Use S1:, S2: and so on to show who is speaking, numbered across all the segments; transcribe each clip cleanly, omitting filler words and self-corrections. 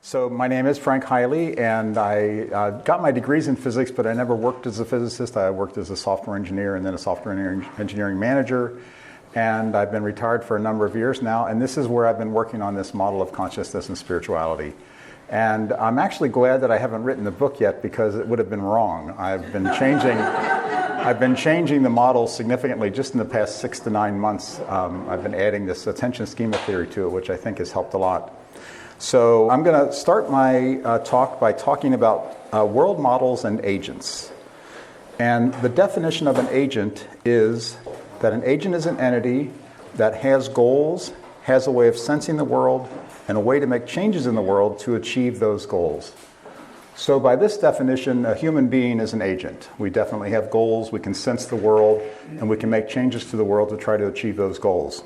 S1: So my name is Frank Heile, and I got my degrees in physics, but I never worked as a physicist. I worked as a software engineer and then a software engineering manager, and I've been retired for a number of years now, and this is where I've been working on this model of consciousness and spirituality. And I'm actually glad that I haven't written the book yet, because it would have been wrong. I've been changing the model significantly just in the past 6 to 9 months. I've been adding this attention schema theory to it, which I think has helped a lot. So I'm going to start my talk by talking about world models and agents. And the definition of an agent is that an agent is an entity that has goals, has a way of sensing the world, and a way to make changes in the world to achieve those goals. So by this definition, a human being is an agent. We definitely have goals, we can sense the world, and we can make changes to the world to try to achieve those goals.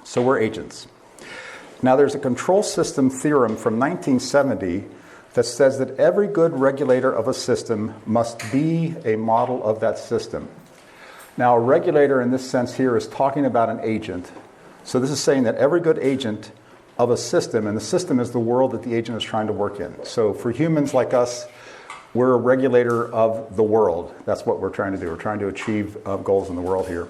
S1: So we're agents. Now there's a control system theorem from 1970 that says that every good regulator of a system must be a model of that system. Now a regulator in this sense here is talking about an agent. So this is saying that every good agent of a system, and the system is the world that the agent is trying to work in. So for humans like us, we're a regulator of the world. That's what we're trying to do. We're trying to achieve goals in the world here.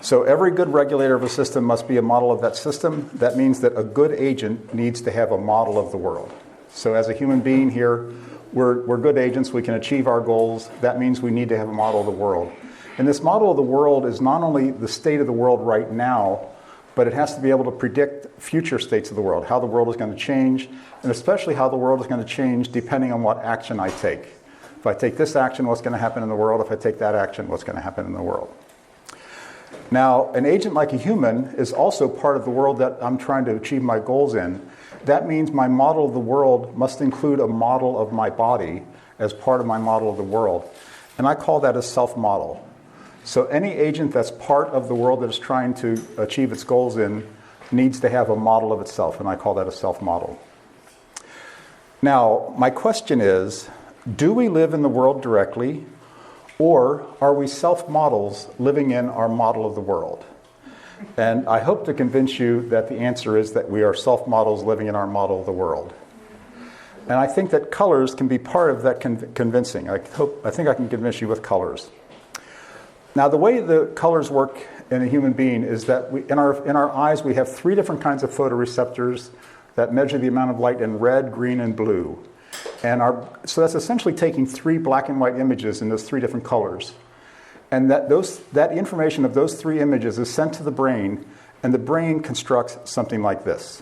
S1: So every good regulator of a system must be a model of that system. That means that a good agent needs to have a model of the world. So as a human being here, we're good agents. We can achieve our goals. That means we need to have a model of the world. And this model of the world is not only the state of the world right now, but it has to be able to predict future states of the world, how the world is going to change, and especially how the world is going to change depending on what action I take. If I take this action, what's going to happen in the world? If I take that action, what's going to happen in the world? Now, an agent like a human is also part of the world that I'm trying to achieve my goals in. That means my model of the world must include a model of my body as part of my model of the world. And I call that a self-model. So any agent that's part of the world that is trying to achieve its goals in needs to have a model of itself, and I call that a self-model. Now, my question is, do we live in the world directly, or are we self-models living in our model of the world? And I hope to convince you that the answer is that we are self-models living in our model of the world. And I think that colors can be part of that convincing. I think I can convince you with colors. Now, the way the colors work in a human being is that in our eyes we have 3 different kinds of photoreceptors that measure the amount of light in red, green, and blue. And so that's essentially taking 3 black and white images in those 3 different colors. And that information of those 3 images is sent to the brain, and the brain constructs something like this.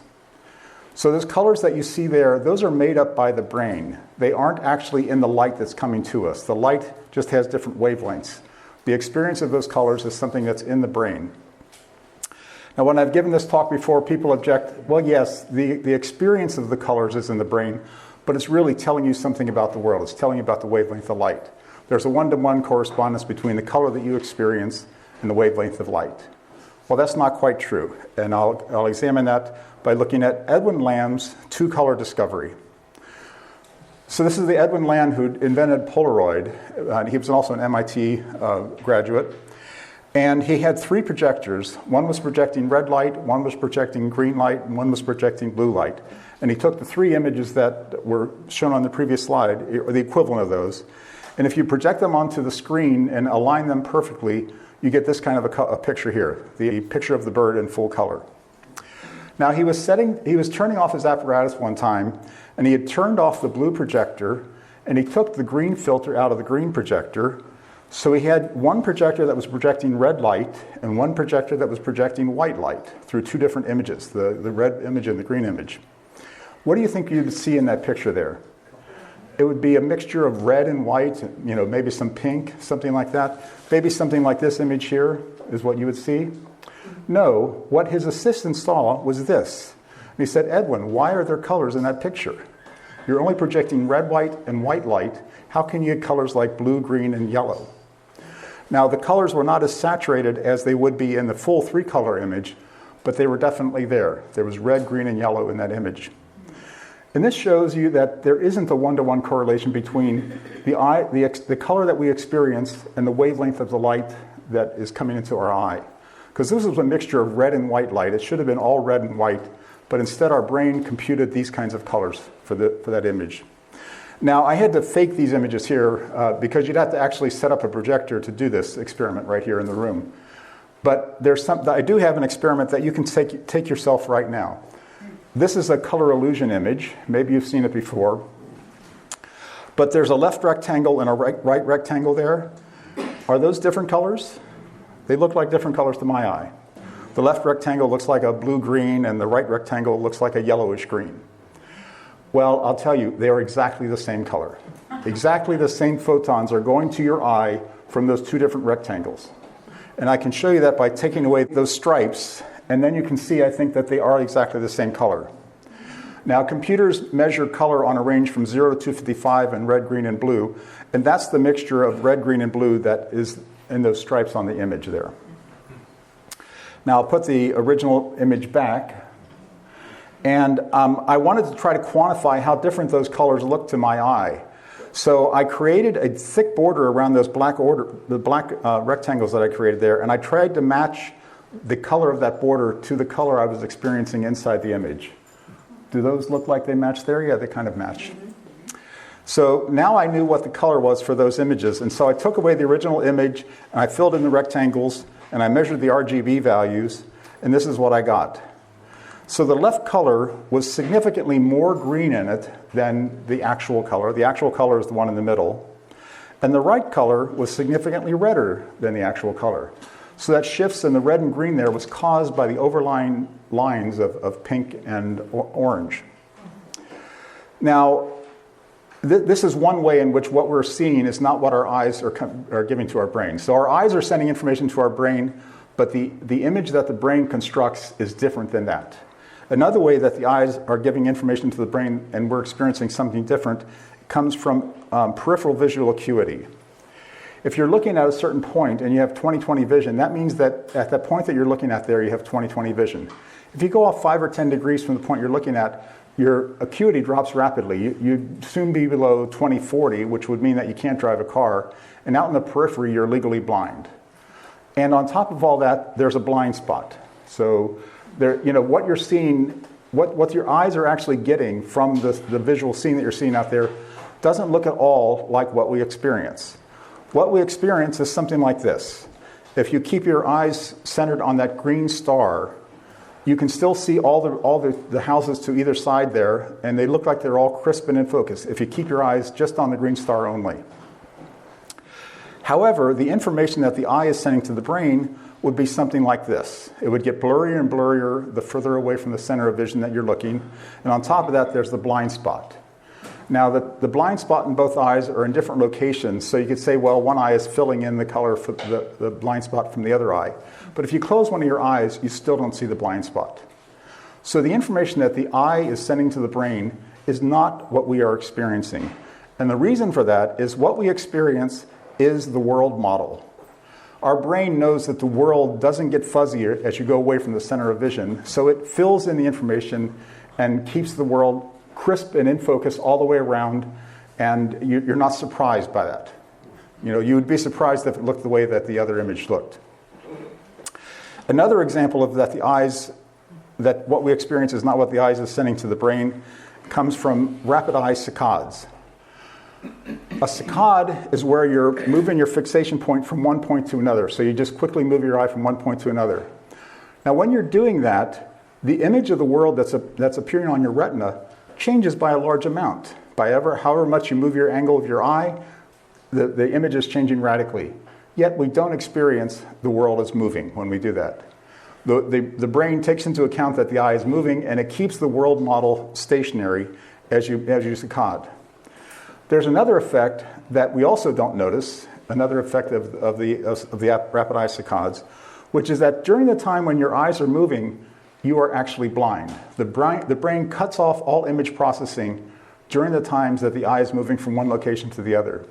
S1: So those colors that you see there, those are made up by the brain. They aren't actually in the light that's coming to us. The light just has different wavelengths. The experience of those colors is something that's in the brain. Now, when I've given this talk before, people object, well, yes, the experience of the colors is in the brain, but it's really telling you something about the world. It's telling you about the wavelength of light. There's a one-to-one correspondence between the color that you experience and the wavelength of light. Well, that's not quite true, and I'll examine that by looking at Edwin Land's 2-color discovery. So this is the Edwin Land who invented Polaroid. He was also an MIT graduate. And he had 3 projectors. One was projecting red light, one was projecting green light, and one was projecting blue light. And he took the 3 images that were shown on the previous slide, or the equivalent of those, and if you project them onto the screen and align them perfectly, you get this kind of a picture here, the picture of the bird in full color. Now he was turning off his apparatus one time, and he had turned off the blue projector, and he took the green filter out of the green projector. So he had one projector that was projecting red light and one projector that was projecting white light through 2 different images, the red image and the green image. What do you think you'd see in that picture there? It would be a mixture of red and white, maybe some pink, something like that. Maybe something like this image here is what you would see. No, what his assistant saw was this. And he said, Edwin, why are there colors in that picture? You're only projecting red, white, and white light. How can you get colors like blue, green, and yellow? Now, the colors were not as saturated as they would be in the full 3-color image, but they were definitely there. There was red, green, and yellow in that image. And this shows you that there isn't a one-to-one correlation between the color that we experience and the wavelength of the light that is coming into our eye. Because this is a mixture of red and white light. It should have been all red and white, but instead our brain computed these kinds of colors for that image. Now, I had to fake these images here because you'd have to actually set up a projector to do this experiment right here in the room. But I do have an experiment that you can take yourself right now. This is a color illusion image. Maybe you've seen it before. But there's a left rectangle and a right rectangle there. Are those different colors? They look like different colors to my eye. The left rectangle looks like a blue-green, and the right rectangle looks like a yellowish-green. Well, I'll tell you, they are exactly the same color. Exactly the same photons are going to your eye from those two different rectangles. And I can show you that by taking away those stripes, and then you can see, I think, that they are exactly the same color. Now, computers measure color on a range from 0 to 255 in red, green, and blue, and that's the mixture of red, green, and blue that is in those stripes on the image there. Now, I'll put the original image back. And I wanted to try to quantify how different those colors look to my eye. So I created a thick border around those black rectangles that I created there, and I tried to match the color of that border to the color I was experiencing inside the image. Do those look like they match there? Yeah, they kind of match. So now I knew what the color was for those images, and so I took away the original image, and I filled in the rectangles, and I measured the RGB values, and this is what I got. So the left color was significantly more green in it than the actual color. The actual color is the one in the middle. And the right color was significantly redder than the actual color. So that shifts in the red and green there was caused by the overlying lines of pink and orange. Now, this is one way in which what we're seeing is not what our eyes are giving to our brain. So our eyes are sending information to our brain, but the image that the brain constructs is different than that. Another way that the eyes are giving information to the brain and we're experiencing something different comes from peripheral visual acuity. If you're looking at a certain point and you have 20/20 vision, that means that at that point that you're looking at there, you have 20/20 vision. If you go off 5 or 10 degrees from the point you're looking at, your acuity drops rapidly. You'd soon be below 20/40, which would mean that you can't drive a car. And out in the periphery, you're legally blind. And on top of all that, there's a blind spot. So what you're seeing, what your eyes are actually getting from the visual scene that you're seeing out there doesn't look at all like what we experience. What we experience is something like this. If you keep your eyes centered on that green star, you can still see all the houses to either side there, and they look like they're all crisp and in focus if you keep your eyes just on the green star only. However, the information that the eye is sending to the brain would be something like this. It would get blurrier and blurrier the further away from the center of vision that you're looking. And on top of that, there's the blind spot. Now, the blind spot in both eyes are in different locations. So you could say, well, one eye is filling in the color for the blind spot from the other eye. But if you close one of your eyes, you still don't see the blind spot. So the information that the eye is sending to the brain is not what we are experiencing. And the reason for that is what we experience is the world model. Our brain knows that the world doesn't get fuzzier as you go away from the center of vision, so it fills in the information and keeps the world crisp and in focus all the way around, and you're not surprised by that. You would be surprised if it looked the way that the other image looked. Another example of that what we experience is not what the eyes is sending to the brain comes from rapid eye saccades. A saccade is where you're moving your fixation point from one point to another. So you just quickly move your eye from one point to another. Now, when you're doing that, the image of the world that's appearing on your retina changes by a large amount. However much you move your angle of your eye, the image is changing radically. Yet we don't experience the world as moving when we do that. The brain takes into account that the eye is moving, and it keeps the world model stationary as you saccade. There's another effect that we also don't notice, another effect of the rapid eye saccades, which is that during the time when your eyes are moving, you are actually blind. The brain cuts off all image processing during the times that the eye is moving from one location to the other.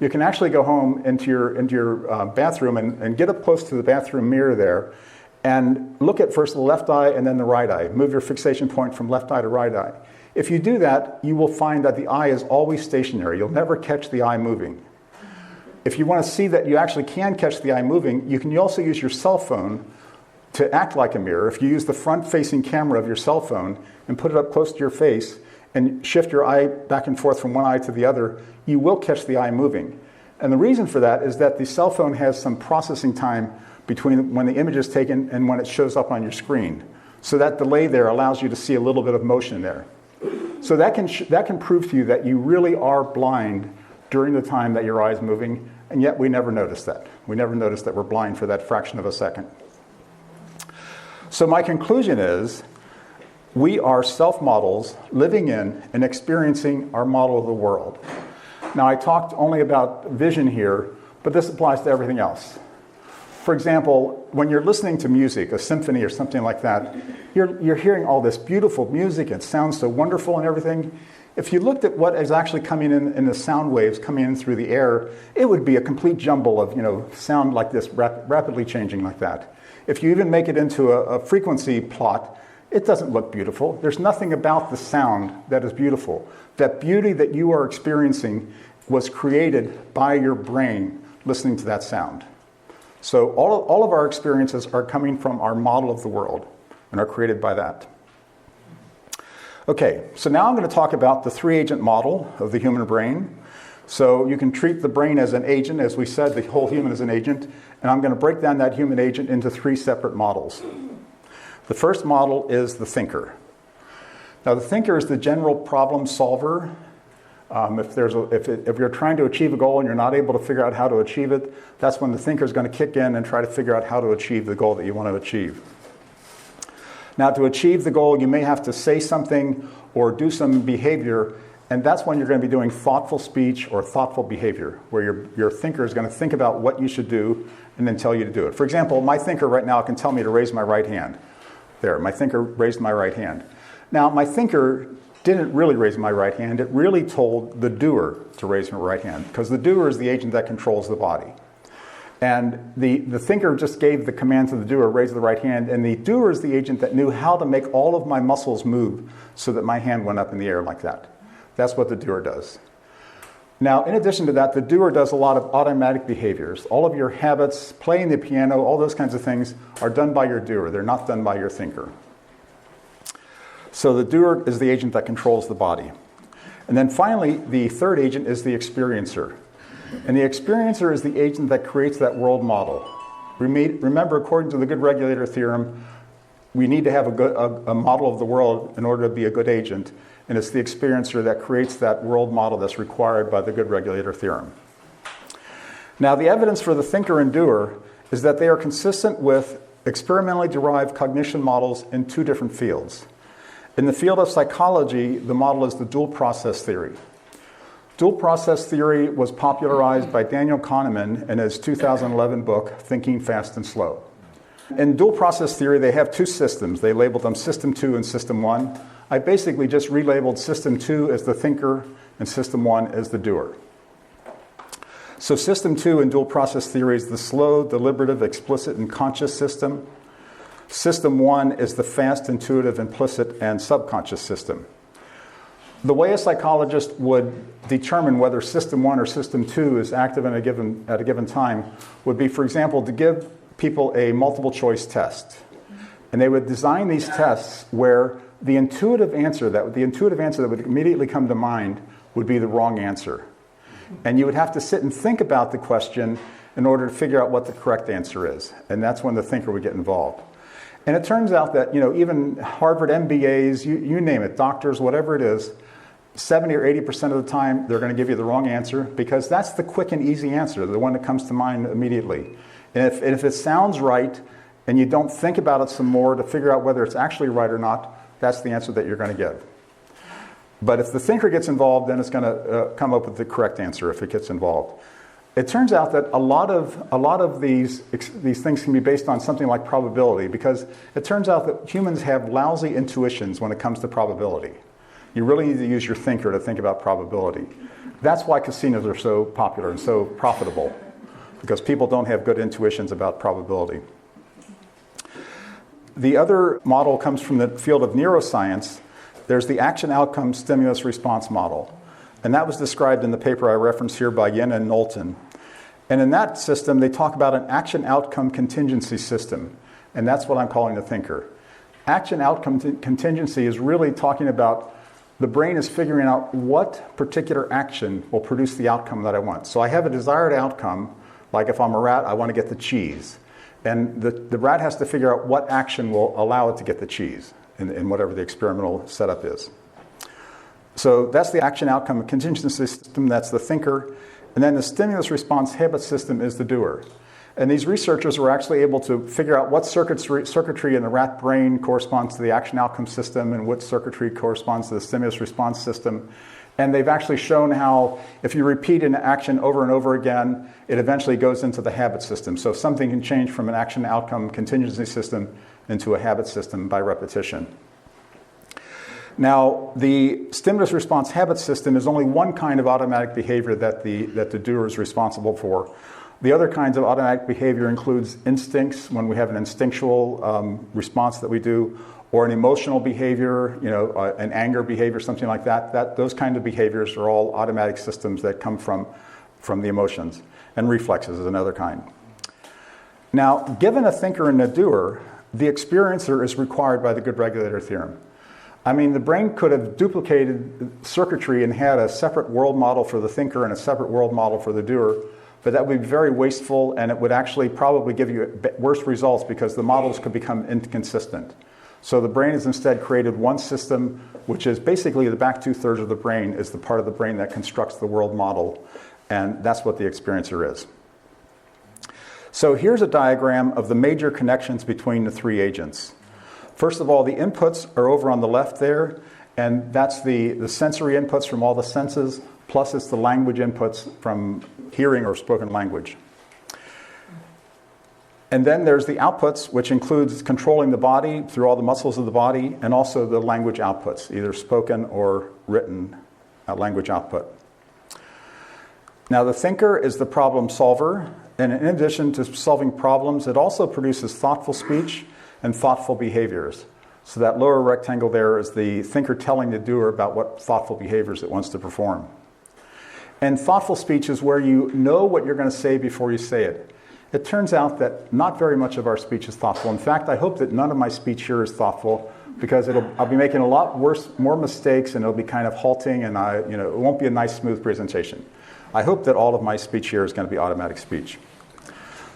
S1: You can actually go home into your bathroom and get up close to the bathroom mirror there and look at first the left eye and then the right eye. Move your fixation point from left eye to right eye. If you do that, you will find that the eye is always stationary. You'll never catch the eye moving. If you want to see that you actually can catch the eye moving, you can also use your cell phone to act like a mirror, if you use the front-facing camera of your cell phone and put it up close to your face and shift your eye back and forth from one eye to the other, you will catch the eye moving. And the reason for that is that the cell phone has some processing time between when the image is taken and when it shows up on your screen. So that delay there allows you to see a little bit of motion there. So that can prove to you that you really are blind during the time that your eye is moving, and yet we never notice that. We never notice that we're blind for that fraction of a second. So my conclusion is, we are self-models living in and experiencing our model of the world. Now, I talked only about vision here, but this applies to everything else. For example, when you're listening to music, a symphony or something like that, you're hearing all this beautiful music, it sounds so wonderful and everything. If you looked at what is actually coming in the sound waves coming in through the air, it would be a complete jumble of sound like this, rapidly changing like that. If you even make it into a frequency plot, it doesn't look beautiful. There's nothing about the sound that is beautiful. That beauty that you are experiencing was created by your brain listening to that sound. So all of our experiences are coming from our model of the world and are created by that. Okay, so now I'm going to talk about the three-agent model of the human brain. So you can treat the brain as an agent. As we said, the whole human is an agent. And I'm going to break down that human agent into three separate models. The first model is the thinker. Now, the thinker is the general problem solver. If you're trying to achieve a goal and you're not able to figure out how to achieve it, that's when the thinker is going to kick in and try to figure out how to achieve the goal that you want to achieve. Now, to achieve the goal, you may have to say something or do some behavior, and that's when you're going to be doing thoughtful speech or thoughtful behavior, where your thinker is going to think about what you should do and then tell you to do it. For example, my thinker right now can tell me to raise my right hand. There, my thinker raised my right hand. Now, my thinker didn't really raise my right hand. It really told the doer to raise my right hand, because the doer is the agent that controls the body. And the thinker just gave the command to the doer, raise the right hand, and the doer is the agent that knew how to make all of my muscles move so that my hand went up in the air like that. That's what the doer does. Now, in addition to that, the doer does a lot of automatic behaviors. All of your habits, playing the piano, all those kinds of things are done by your doer. They're not done by your thinker. So the doer is the agent that controls the body. And then finally, the third agent is the experiencer. And the experiencer is the agent that creates that world model. Remember, according to the good regulator theorem, we need to have a model of the world in order to be a good agent. And it's the experiencer that creates that world model that's required by the good regulator theorem. Now, the evidence for the thinker and doer is that they are consistent with experimentally derived cognition models in two different fields. In the field of psychology, the model is the dual process theory. Dual process theory was popularized by Daniel Kahneman in his 2011 book, Thinking Fast and Slow. In dual process theory, they have two systems. They labeled them System 2 and System 1. I basically just relabeled System 2 as the thinker and System 1 as the doer. So System 2 in dual process theory is the slow, deliberative, explicit, and conscious system. System 1 is the fast, intuitive, implicit, and subconscious system. The way a psychologist would determine whether System 1 or System 2 is active at a given time would be, for example, to give people a multiple choice test. And they would design these tests where the intuitive answer that would immediately come to mind would be the wrong answer. And you would have to sit and think about the question in order to figure out what the correct answer is. And that's when the thinker would get involved. And it turns out that, even Harvard MBAs, you name it, doctors, whatever it is, 70 or 80% of the time, they're going to give you the wrong answer because that's the quick and easy answer, the one that comes to mind immediately. And if it sounds right and you don't think about it some more to figure out whether it's actually right or not, that's the answer that you're going to give. But if the thinker gets involved, then it's going to come up with the correct answer if it gets involved. It turns out that a lot of these things can be based on something like probability, because it turns out that humans have lousy intuitions when it comes to probability. You really need to use your thinker to think about probability. That's why casinos are so popular and so profitable, because people don't have good intuitions about probability. The other model comes from the field of neuroscience. There's the action outcome stimulus response model. And that was described in the paper I referenced here by Yin and Knowlton. And in that system, they talk about an action outcome contingency system. and that's what I'm calling the thinker. Action outcome contingency is really talking about the brain is figuring out what particular action will produce the outcome that I want. So I have a desired outcome, like if I'm a rat, I want to get the cheese. And the rat has to figure out what action will allow it to get the cheese in whatever the experimental setup is. So that's the action outcome contingency system, that's the thinker. And then the stimulus response habit system is the doer. And these researchers were actually able to figure out what circuitry in the rat brain corresponds to the action outcome system and what circuitry corresponds to the stimulus response system. And they've actually shown how if you repeat an action over and over again, it eventually goes into the habit system. So something can change from an action outcome contingency system into a habit system by repetition. Now, the stimulus response habit system is only one kind of automatic behavior that the doer is responsible for. The other kinds of automatic behavior includes instincts, when we have an instinctual response that we do, or an emotional behavior, an anger behavior, something like that. Those kind of behaviors are all automatic systems that come from the emotions. And reflexes is another kind. Now, given a thinker and a doer, the experiencer is required by the good regulator theorem. I mean, the brain could have duplicated circuitry and had a separate world model for the thinker and a separate world model for the doer, but that would be very wasteful, and it would actually probably give you worse results because the models could become inconsistent. So the brain has instead created one system, which is basically the back 2/3 of the brain is the part of the brain that constructs the world model, and that's what the experiencer is. So here's a diagram of the major connections between the three agents. First of all, the inputs are over on the left there, and that's the sensory inputs from all the senses, plus it's the language inputs from hearing or spoken language. And then there's the outputs, which includes controlling the body through all the muscles of the body, and also the language outputs, either spoken or written language output. Now, the thinker is the problem solver, and in addition to solving problems, it also produces thoughtful speech and thoughtful behaviors. So that lower rectangle there is the thinker telling the doer about what thoughtful behaviors it wants to perform. And thoughtful speech is where you know what you're going to say before you say it. It turns out that not very much of our speech is thoughtful. In fact, I hope that none of my speech here is thoughtful, because I'll be making a lot more mistakes, and it'll be kind of halting, and it won't be a nice, smooth presentation. I hope that all of my speech here is going to be automatic speech.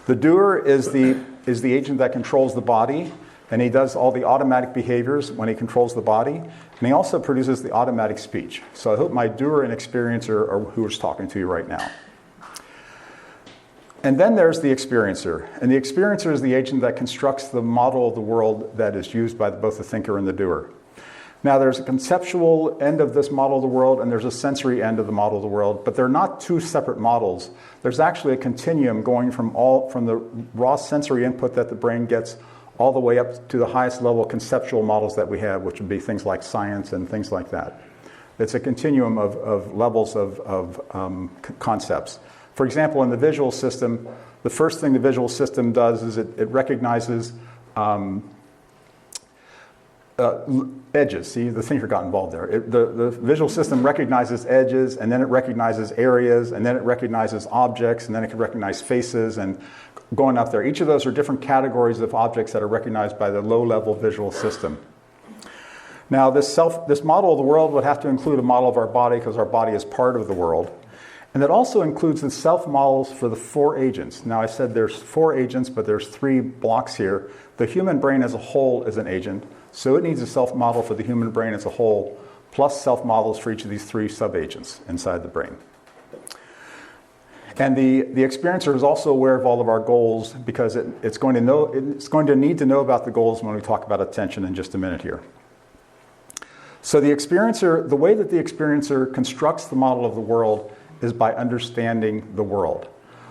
S1: The doer is the agent that controls the body, and he does all the automatic behaviors when he controls the body, and he also produces the automatic speech. So I hope my doer and experiencer are who is talking to you right now. And then there's the experiencer, and the experiencer is the agent that constructs the model of the world that is used by both the thinker and the doer. Now, there's a conceptual end of this model of the world, and there's a sensory end of the model of the world, but they're not two separate models. There's actually a continuum going from the raw sensory input that the brain gets all the way up to the highest level conceptual models that we have, which would be things like science and things like that. It's a continuum of levels of concepts. For example, in the visual system, the first thing the visual system does is it recognizes edges. See, the thinker got involved there. The visual system recognizes edges, and then it recognizes areas, and then it recognizes objects, and then it can recognize faces, and going up there. Each of those are different categories of objects that are recognized by the low-level visual system. Now, this model of the world would have to include a model of our body, because our body is part of the world. And it also includes the self-models for the four agents. Now, I said there's four agents, but there's three blocks here. The human brain as a whole is an agent, so it needs a self-model for the human brain as a whole, plus self-models for each of these three sub-agents inside the brain. And the experiencer is also aware of all of our goals, because it's going to need to know about the goals when we talk about attention in just a minute here. So the way that the experiencer constructs the model of the world is by understanding the world.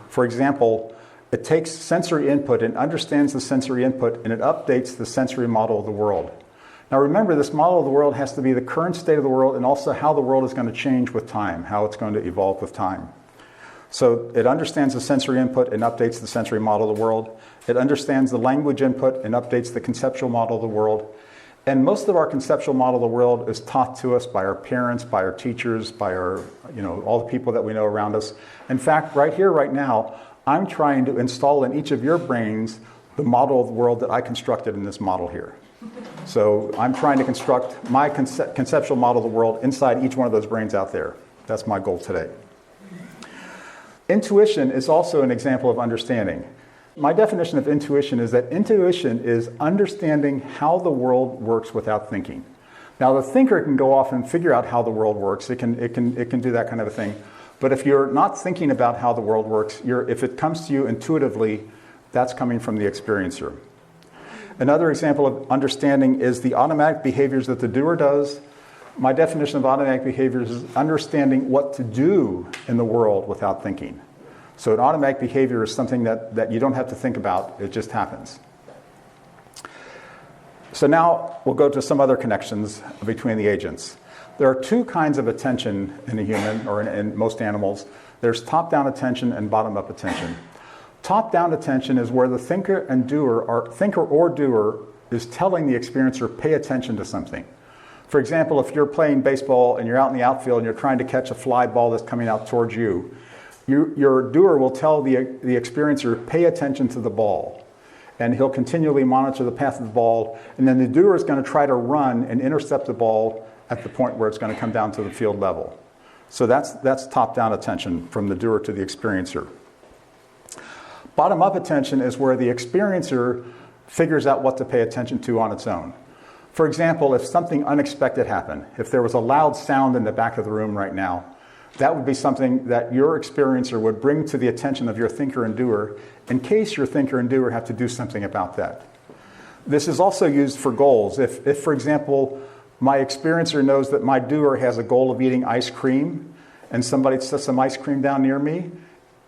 S1: For example, it takes sensory input and understands the sensory input, and it updates the sensory model of the world. Now remember, this model of the world has to be the current state of the world, and also how the world is going to change with time, how it's going to evolve with time. So it understands the sensory input and updates the sensory model of the world. It understands the language input and updates the conceptual model of the world. And most of our conceptual model of the world is taught to us by our parents, by our teachers, by all the people that we know around us. In fact, right here, right now, I'm trying to install in each of your brains the model of the world that I constructed in this model here. So I'm trying to construct my conceptual model of the world inside each one of those brains out there. That's my goal today. Intuition is also an example of understanding. My definition of intuition is that intuition is understanding how the world works without thinking. Now, the thinker can go off and figure out how the world works. It can do that kind of a thing. But if you're not thinking about how the world works, if it comes to you intuitively, that's coming from the experiencer. Another example of understanding is the automatic behaviors that the doer does. My definition of automatic behaviors is understanding what to do in the world without thinking. So an automatic behavior is something that you don't have to think about, it just happens. So now we'll go to some other connections between the agents. There are two kinds of attention in a human, or in most animals. There's top-down attention and bottom-up attention. Top-down attention is where the thinker or doer is telling the experiencer, pay attention to something. For example, if you're playing baseball and you're out in the outfield and you're trying to catch a fly ball that's coming out towards you, your doer will tell the experiencer, pay attention to the ball. And he'll continually monitor the path of the ball, and then the doer is going to try to run and intercept the ball at the point where it's going to come down to the field level. So that's top-down attention from the doer to the experiencer. Bottom-up attention is where the experiencer figures out what to pay attention to on its own. For example, if something unexpected happened, if there was a loud sound in the back of the room right now, that would be something that your experiencer would bring to the attention of your thinker and doer in case your thinker and doer have to do something about that. This is also used for goals. If for example, my experiencer knows that my doer has a goal of eating ice cream and somebody sets some ice cream down near me,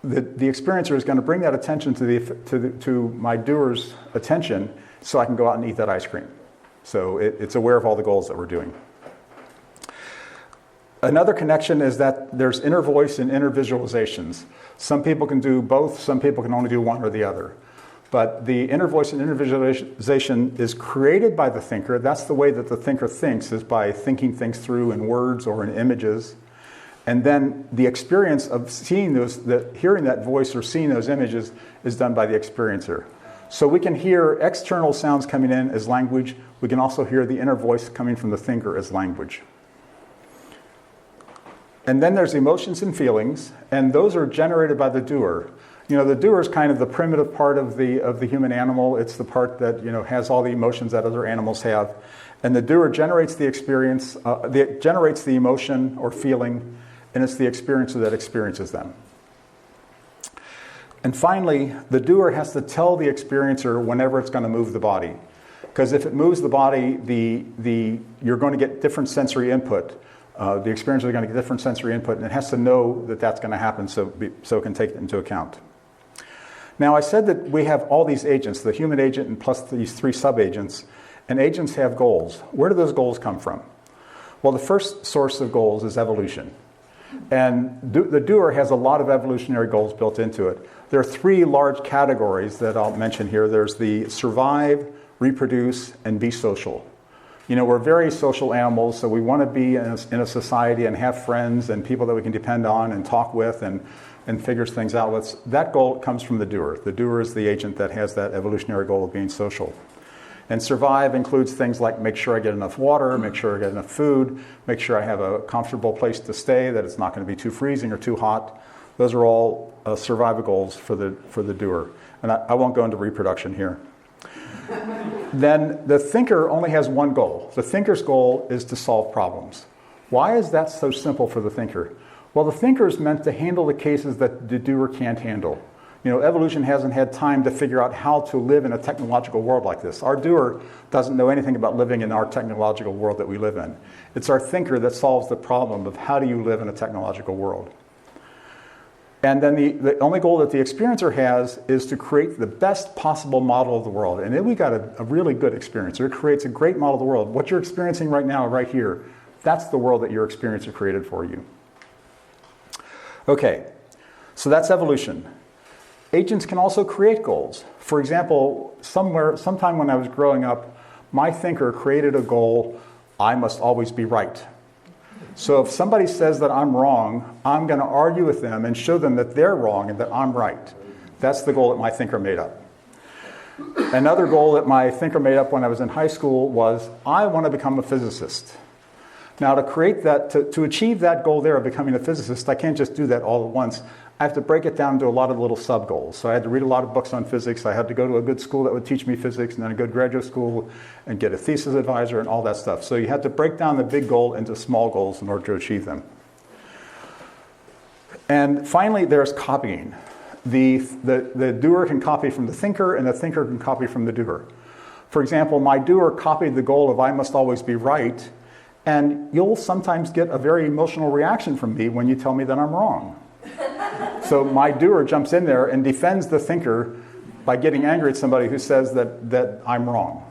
S1: the experiencer is going to bring that attention to my doer's attention so I can go out and eat that ice cream. So it's aware of all the goals that we're doing. Another connection is that there's inner voice and inner visualizations. Some people can do both, some people can only do one or the other. But the inner voice and inner visualization is created by the thinker. That's the way that the thinker thinks, is by thinking things through in words or in images. And then the experience of seeing hearing that voice or seeing those images is done by the experiencer. So we can hear external sounds coming in as language. We can also hear the inner voice coming from the thinker as language. And then there's emotions and feelings, and those are generated by the doer. The doer is kind of the primitive part of the human animal. It's the part that has all the emotions that other animals have. And the doer generates the experience, generates the emotion or feeling, and it's the experiencer that experiences them. And finally, the doer has to tell the experiencer whenever it's going to move the body. Because if it moves the body, you're going to get different sensory input. The experiencer is going to get different sensory input, and it has to know that that's going to happen so it can take it into account. Now, I said that we have all these agents, the human agent and plus these three sub-agents, and agents have goals. Where do those goals come from? Well, the first source of goals is evolution. And the doer has a lot of evolutionary goals built into it. There are three large categories that I'll mention here. There's the survive, reproduce, and be social. We're very social animals, so we want to be in a society and have friends and people that we can depend on and talk with and figures things out with. That goal comes from the doer. The doer is the agent that has that evolutionary goal of being social. And survive includes things like make sure I get enough water, make sure I get enough food, make sure I have a comfortable place to stay, that it's not going to be too freezing or too hot. Those are all survival goals for the doer. And I won't go into reproduction here. Then the thinker only has one goal. The thinker's goal is to solve problems. Why is that so simple for the thinker? Well, the thinker is meant to handle the cases that the doer can't handle. Evolution hasn't had time to figure out how to live in a technological world like this. Our doer doesn't know anything about living in our technological world that we live in. It's our thinker that solves the problem of how do you live in a technological world. And then the only goal that the experiencer has is to create the best possible model of the world. And then we got a really good experiencer. It creates a great model of the world. What you're experiencing right now, right here, that's the world that your experiencer created for you. Okay, so that's evolution. Agents can also create goals. For example, sometime when I was growing up, my thinker created a goal, I must always be right. So if somebody says that I'm wrong, I'm going to argue with them and show them that they're wrong and that I'm right. That's the goal that my thinker made up. Another goal that my thinker made up when I was in high school was, I want to become a physicist. Now to create that, to achieve that goal there of becoming a physicist, I can't just do that all at once. I have to break it down to a lot of little sub-goals. So I had to read a lot of books on physics. I had to go to a good school that would teach me physics, and then a good graduate school, and get a thesis advisor and all that stuff. So you had to break down the big goal into small goals in order to achieve them. And finally, there's copying. The doer can copy from the thinker, and the thinker can copy from the doer. For example, my doer copied the goal of I must always be right, and you'll sometimes get a very emotional reaction from me when you tell me that I'm wrong. So my doer jumps in there and defends the thinker by getting angry at somebody who says that I'm wrong.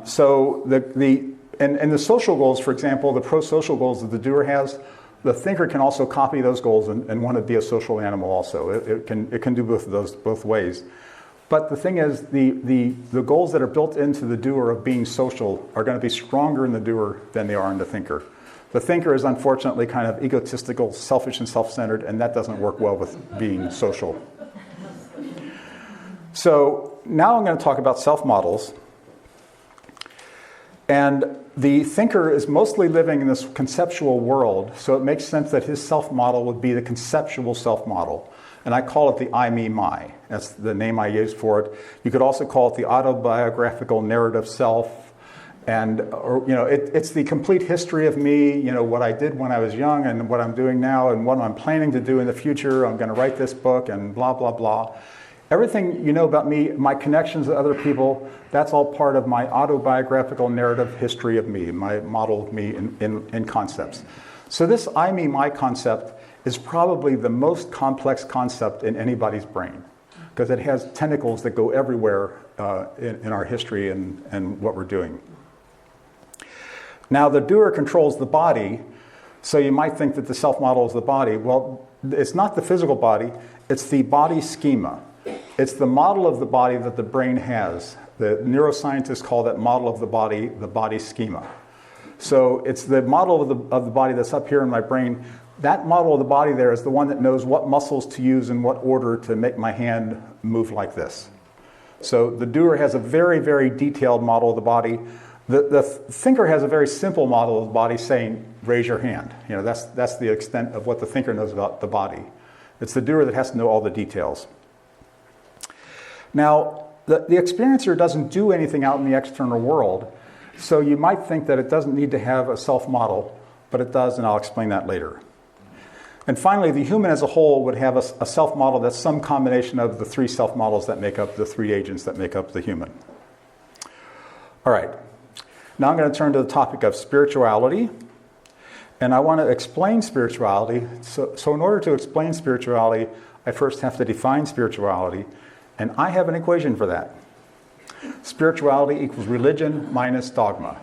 S1: So the social goals, for example, the pro-social goals that the doer has, the thinker can also copy those goals and want to be a social animal also. It can do both of those both ways. But the thing is, the goals that are built into the doer of being social are going to be stronger in the doer than they are in the thinker. The thinker is unfortunately kind of egotistical, selfish, and self-centered, and that doesn't work well with being social. So now I'm going to talk about self-models. And the thinker is mostly living in this conceptual world, so it makes sense that his self-model would be the conceptual self-model. And I call it the I, me, my. That's the name I use for it. You could also call it the autobiographical narrative self. And it's the complete history of me, what I did when I was young and what I'm doing now and what I'm planning to do in the future. I'm going to write this book and blah, blah, blah. Everything you know about me, my connections to other people, that's all part of my autobiographical narrative history of me, my model of me in concepts. So this I, me, my concept is probably the most complex concept in anybody's brain because it has tentacles that go everywhere in our history and what we're doing. Now, the doer controls the body, so you might think that the self-model is the body. Well, it's not the physical body, it's the body schema. It's the model of the body that the brain has. The neuroscientists call that model of the body schema. So it's the model of the body that's up here in my brain. That model of the body there is the one that knows what muscles to use in what order to make my hand move like this. So the doer has a very, very detailed model of the body. The thinker has a very simple model of the body saying, raise your hand. That's the extent of what the thinker knows about the body. It's the doer that has to know all the details. Now, the experiencer doesn't do anything out in the external world, so you might think that it doesn't need to have a self-model, but it does, and I'll explain that later. And finally, the human as a whole would have a self-model that's some combination of the three self-models that make up the three agents that make up the human. All right. Now I'm going to turn to the topic of spirituality, and I want to explain spirituality. So in order to explain spirituality, I first have to define spirituality, and I have an equation for that. Spirituality equals religion minus dogma.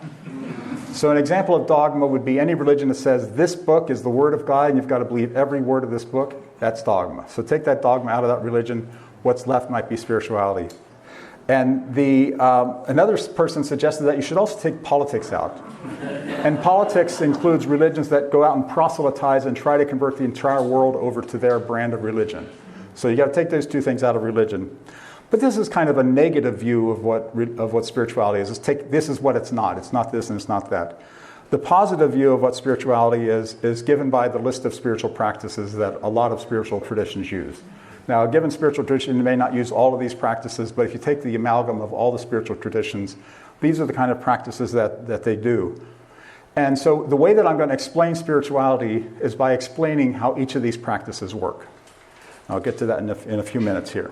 S1: So an example of dogma would be any religion that says this book is the Word of God and you've got to believe every word of this book. That's dogma. So take that dogma out of that religion. What's left might be spirituality. And another person suggested that you should also take politics out. And politics includes religions that go out and proselytize and try to convert the entire world over to their brand of religion. So you got to take those two things out of religion. But this is kind of a negative view of what spirituality is. This is what it's not. It's not this and it's not that. The positive view of what spirituality is given by the list of spiritual practices that a lot of spiritual traditions use. Now, a given spiritual tradition may not use all of these practices, but if you take the amalgam of all the spiritual traditions, these are the kind of practices that they do. And so the way that I'm going to explain spirituality is by explaining how each of these practices work. I'll get to that in a few minutes here.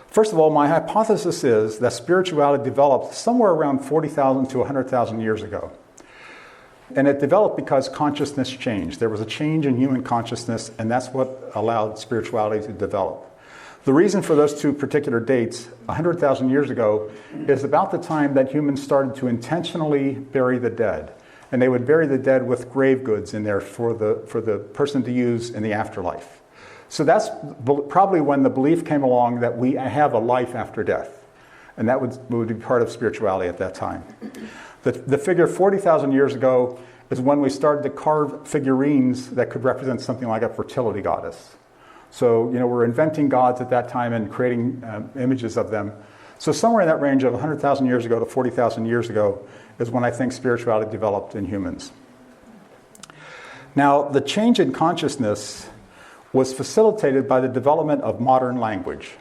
S1: First of all, my hypothesis is that spirituality developed somewhere around 40,000 to 100,000 years ago. And it developed because consciousness changed. There was a change in human consciousness, and that's what allowed spirituality to develop. The reason for those two particular dates, 100,000 years ago, is about the time that humans started to intentionally bury the dead. And they would bury the dead with grave goods in there for the person to use in the afterlife. So that's probably when the belief came along that we have a life after death. And that would be part of spirituality at that time. The figure 40,000 years ago is when we started to carve figurines that could represent something like a fertility goddess. So, we're inventing gods at that time and creating images of them. So somewhere in that range of 100,000 years ago to 40,000 years ago is when I think spirituality developed in humans. Now, the change in consciousness was facilitated by the development of modern language.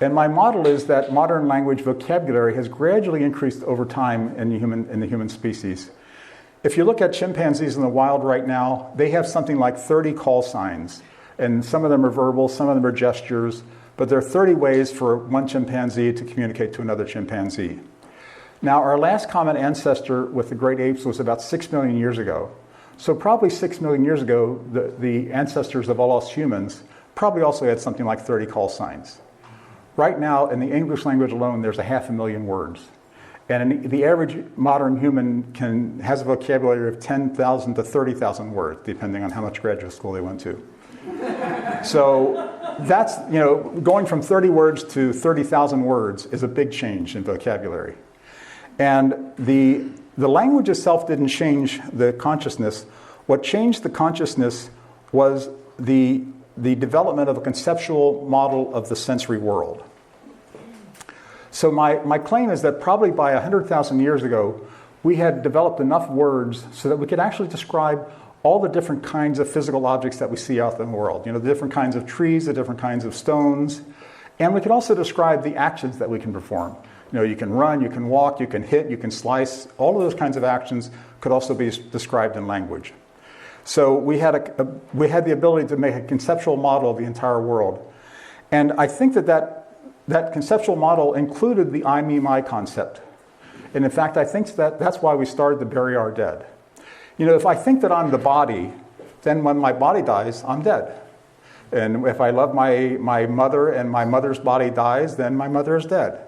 S1: And my model is that modern language vocabulary has gradually increased over time in the human species. If you look at chimpanzees in the wild right now, they have something like 30 call signs. And some of them are verbal, some of them are gestures, but there are 30 ways for one chimpanzee to communicate to another chimpanzee. Now, our last common ancestor with the great apes was about 6 million years ago. So probably 6 million years ago, the ancestors of all us humans probably also had something like 30 call signs. Right now, in the English language alone, there's 500,000 words. And the average modern human has a vocabulary of 10,000 to 30,000 words, depending on how much graduate school they went to. So that's, going from 30 words to 30,000 words is a big change in vocabulary. And the language itself didn't change the consciousness. What changed the consciousness was the development of a conceptual model of the sensory world. So my claim is that probably by 100,000 years ago, we had developed enough words so that we could actually describe all the different kinds of physical objects that we see out in the world. The different kinds of trees, the different kinds of stones. And we could also describe the actions that we can perform. You can run, you can walk, you can hit, you can slice. All of those kinds of actions could also be described in language. So we had the ability to make a conceptual model of the entire world. And I think that conceptual model included the I, me, my concept. And in fact, I think that's why we started to bury our dead. If I think that I'm the body, then when my body dies, I'm dead. And if I love my mother and my mother's body dies, then my mother is dead.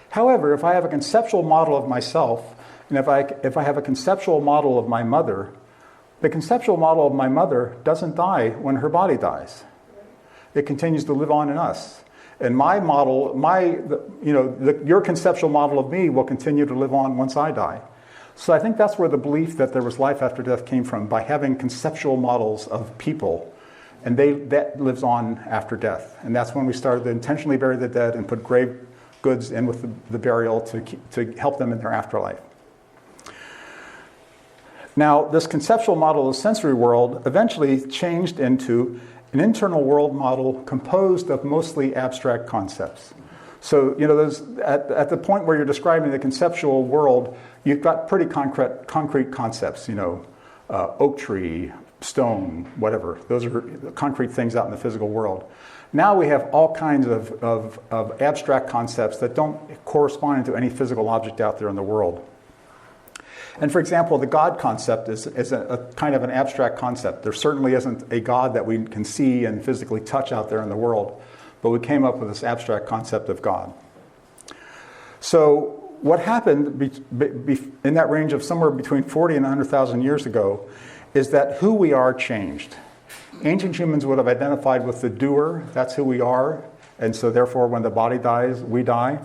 S1: However, if I have a conceptual model of myself, and if I have a conceptual model of my mother, the conceptual model of my mother doesn't die when her body dies. It continues to live on in us. And my model, your conceptual model of me will continue to live on once I die. So I think that's where the belief that there was life after death came from, by having conceptual models of people, and that lives on after death. And that's when we started to intentionally bury the dead and put grave goods in with the burial to help them in their afterlife. Now, this conceptual model of the sensory world eventually changed into an internal world model composed of mostly abstract concepts. So, at the point where you're describing the conceptual world, you've got pretty concrete concepts, oak tree, stone, whatever. Those are concrete things out in the physical world. Now we have all kinds of abstract concepts that don't correspond to any physical object out there in the world. And for example, the God concept is a kind of an abstract concept. There certainly isn't a God that we can see and physically touch out there in the world, but we came up with this abstract concept of God. So what happened in that range of somewhere between 40 and 100,000 years ago is that who we are changed. Ancient humans would have identified with the doer, that's who we are, and so therefore when the body dies, we die.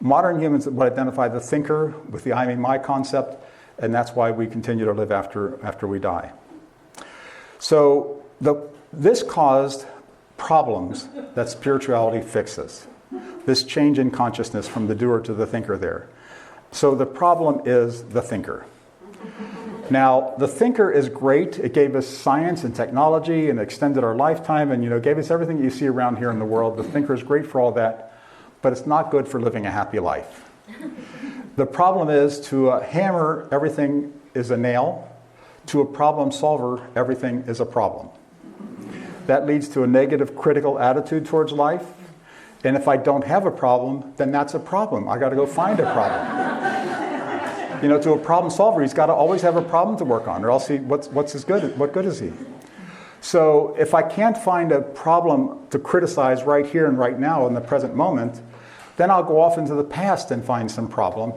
S1: Modern humans would identify the thinker with the I, me, my concept, and that's why we continue to live after we die. So this caused problems that spirituality fixes. This change in consciousness from the doer to the thinker there. So the problem is the thinker. Now, the thinker is great. It gave us science and technology and extended our lifetime and gave us everything you see around here in the world. The thinker is great for all that, but it's not good for living a happy life. The problem is, to a hammer, everything is a nail. To a problem solver, everything is a problem. That leads to a negative critical attitude towards life. And if I don't have a problem, then that's a problem. I got to go find a problem. To a problem solver, he's got to always have a problem to work on, or else what good is he? So if I can't find a problem to criticize right here and right now in the present moment, then I'll go off into the past and find some problem.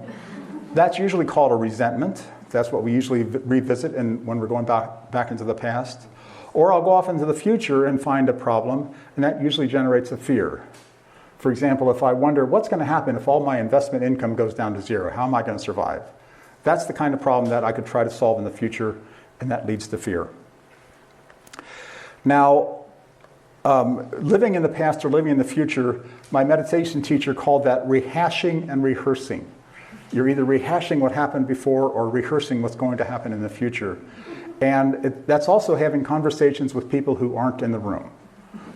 S1: That's usually called a resentment. That's what we usually revisit when we're going back into the past. Or I'll go off into the future and find a problem, and that usually generates a fear. For example, if I wonder what's going to happen if all my investment income goes down to zero, how am I going to survive? That's the kind of problem that I could try to solve in the future, and that leads to fear. Now, Living in the past or living in the future, my meditation teacher called that rehashing and rehearsing. You're either rehashing what happened before or rehearsing what's going to happen in the future. And that's also having conversations with people who aren't in the room.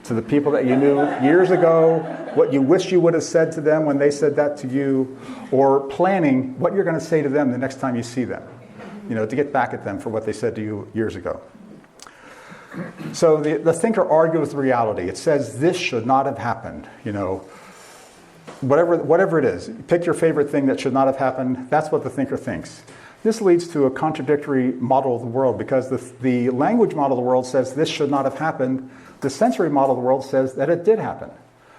S1: To the people that you knew years ago, what you wish you would have said to them when they said that to you, or planning what you're going to say to them the next time you see them, to get back at them for what they said to you years ago. So the thinker argues with reality. It says this should not have happened, whatever it is. Pick your favorite thing that should not have happened. That's what the thinker thinks. This leads to a contradictory model of the world because the language model of the world says this should not have happened. The sensory model of the world says that it did happen.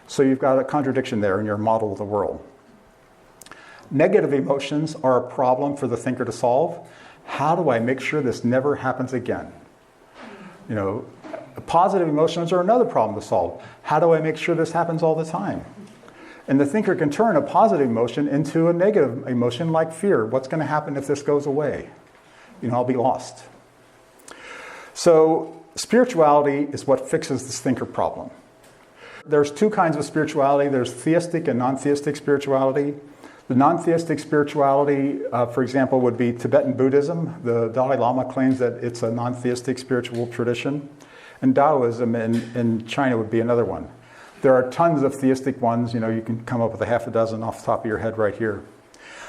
S1: So you've got a contradiction there in your model of the world. Negative emotions are a problem for the thinker to solve. How do I make sure this never happens again? Positive emotions are another problem to solve. How do I make sure this happens all the time? And the thinker can turn a positive emotion into a negative emotion like fear. What's going to happen if this goes away? I'll be lost. So spirituality is what fixes this thinker problem. There's two kinds of spirituality. There's theistic and non-theistic spirituality. The non-theistic spirituality, for example, would be Tibetan Buddhism. The Dalai Lama claims that it's a non-theistic spiritual tradition. And Taoism in China would be another one. There are tons of theistic ones. You can come up with a half a dozen off the top of your head right here.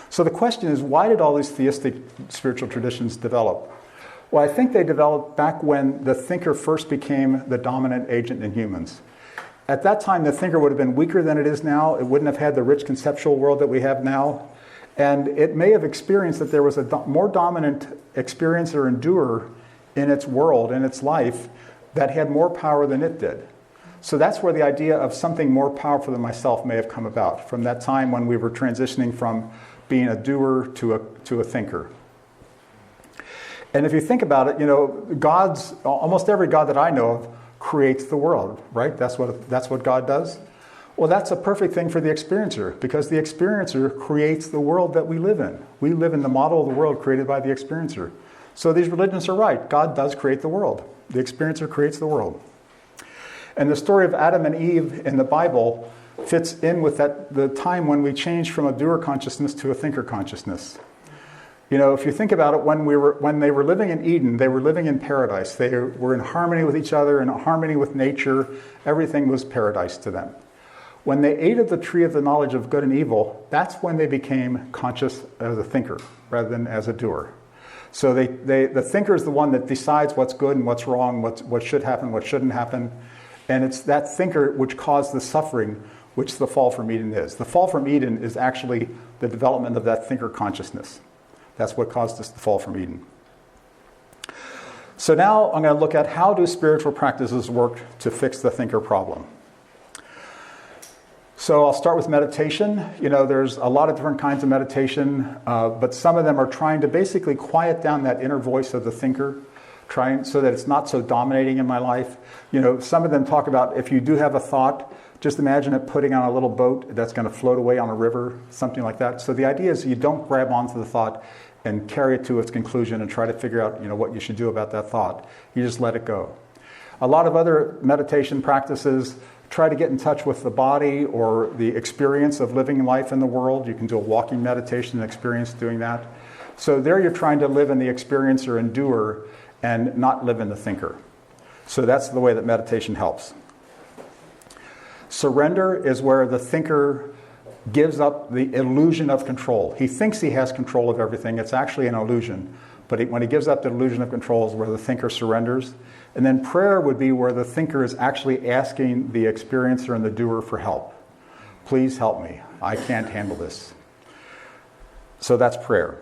S1: So the question is, why did all these theistic spiritual traditions develop? Well, I think they developed back when the thinker first became the dominant agent in humans. At that time, the thinker would have been weaker than it is now. It wouldn't have had the rich conceptual world that we have now. And it may have experienced that there was a more dominant experiencer and doer in its world, in its life, that had more power than it did. So that's where the idea of something more powerful than myself may have come about, from that time when we were transitioning from being a doer to a thinker. And if you think about it, almost every God that I know of creates the world, right? That's what God does. Well, that's a perfect thing for the experiencer, because the experiencer creates the world that we live in. We live in the model of the world created by the experiencer. So these religions are right. God does create the world. The experiencer creates the world. And the story of Adam and Eve in the Bible fits in with the time when we changed from a doer consciousness to a thinker consciousness. If you think about it, when they were living in Eden, they were living in paradise. They were in harmony with each other, in harmony with nature. Everything was paradise to them. When they ate of the tree of the knowledge of good and evil, that's when they became conscious as a thinker rather than as a doer. So the thinker is the one that decides what's good and what's wrong, what should happen, what shouldn't happen. And it's that thinker which caused the suffering which the fall from Eden is. The fall from Eden is actually the development of that thinker consciousness. That's what caused us to fall from Eden. So now I'm going to look at how do spiritual practices work to fix the thinker problem. So I'll start with meditation. There's a lot of different kinds of meditation, but some of them are trying to basically quiet down that inner voice of the thinker, trying so that it's not so dominating in my life. Some of them talk about if you do have a thought, just imagine it putting on a little boat that's going to float away on a river, something like that. So the idea is you don't grab onto the thought and carry it to its conclusion and try to figure out what you should do about that thought. You just let it go. A lot of other meditation practices try to get in touch with the body or the experience of living life in the world. You can do a walking meditation and experience doing that. So there you're trying to live in the experiencer and doer and not live in the thinker. So that's the way that meditation helps. Surrender is where the thinker gives up the illusion of control. He thinks he has control of everything. It's actually an illusion. But when he gives up the illusion of control is where the thinker surrenders. And then prayer would be where the thinker is actually asking the experiencer and the doer for help. Please help me. I can't handle this. So that's prayer.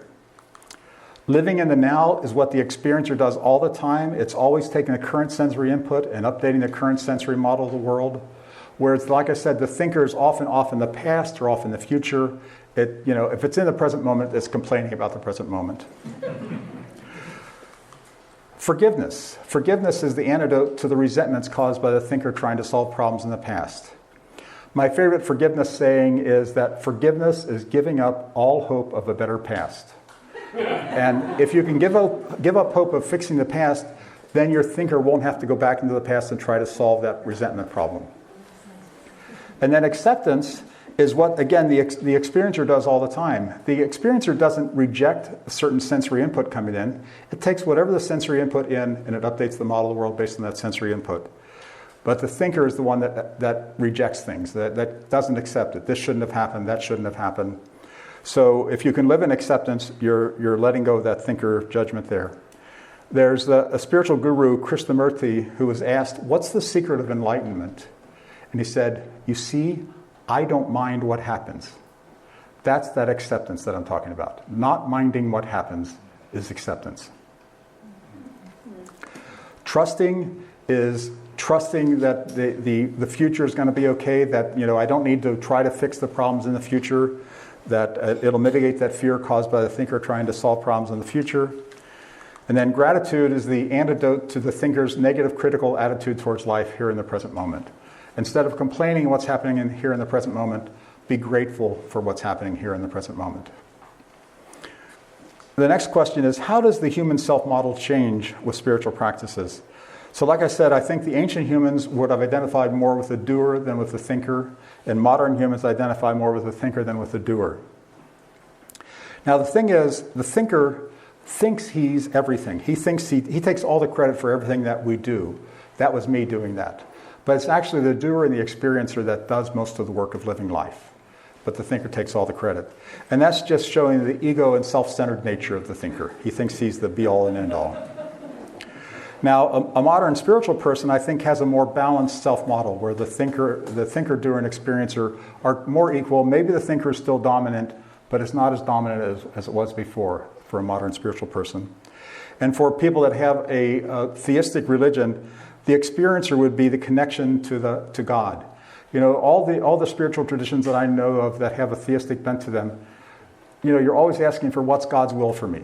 S1: Living in the now is what the experiencer does all the time. It's always taking the current sensory input and updating the current sensory model of the world. Whereas, like I said, the thinker is often off in the past or off in the future. If it's in the present moment, it's complaining about the present moment. Forgiveness. Forgiveness is the antidote to the resentments caused by the thinker trying to solve problems in the past. My favorite forgiveness saying is that forgiveness is giving up all hope of a better past. And if you can give up hope of fixing the past, then your thinker won't have to go back into the past and try to solve that resentment problem. And then acceptance is what, again, the experiencer does all the time. The experiencer doesn't reject a certain sensory input coming in. It takes whatever the sensory input in and it updates the model of the world based on that sensory input. But the thinker is the one that rejects things, that doesn't accept it. This shouldn't have happened, that shouldn't have happened. So if you can live in acceptance, you're letting go of that thinker judgment there. There's a spiritual guru, Krishnamurti, who was asked, what's the secret of enlightenment? And he said, you see, I don't mind what happens. That's that acceptance that I'm talking about. Not minding what happens is acceptance. Trusting is trusting that the future is going to be okay, that I don't need to try to fix the problems in the future, that it'll mitigate that fear caused by the thinker trying to solve problems in the future. And then gratitude is the antidote to the thinker's negative critical attitude towards life here in the present moment. Instead of complaining what's happening here in the present moment, be grateful for what's happening here in the present moment. The next question is, how does the human self-model change with spiritual practices? So like I said, I think the ancient humans would have identified more with the doer than with the thinker, and modern humans identify more with the thinker than with the doer. Now the thing is, the thinker thinks he's everything. He thinks he takes all the credit for everything that we do. That was me doing that. But it's actually the doer and the experiencer that does most of the work of living life. But the thinker takes all the credit. And that's just showing the ego and self-centered nature of the thinker. He thinks he's the be-all and end-all. Now, a modern spiritual person, I think, has a more balanced self-model where the thinker, doer, and experiencer are more equal. Maybe the thinker is still dominant, but it's not as dominant as it was before for a modern spiritual person. And for people that have a theistic religion, the experiencer would be the connection to God. All the spiritual traditions that I know of that have a theistic bent to them, you're always asking for what's God's will for me.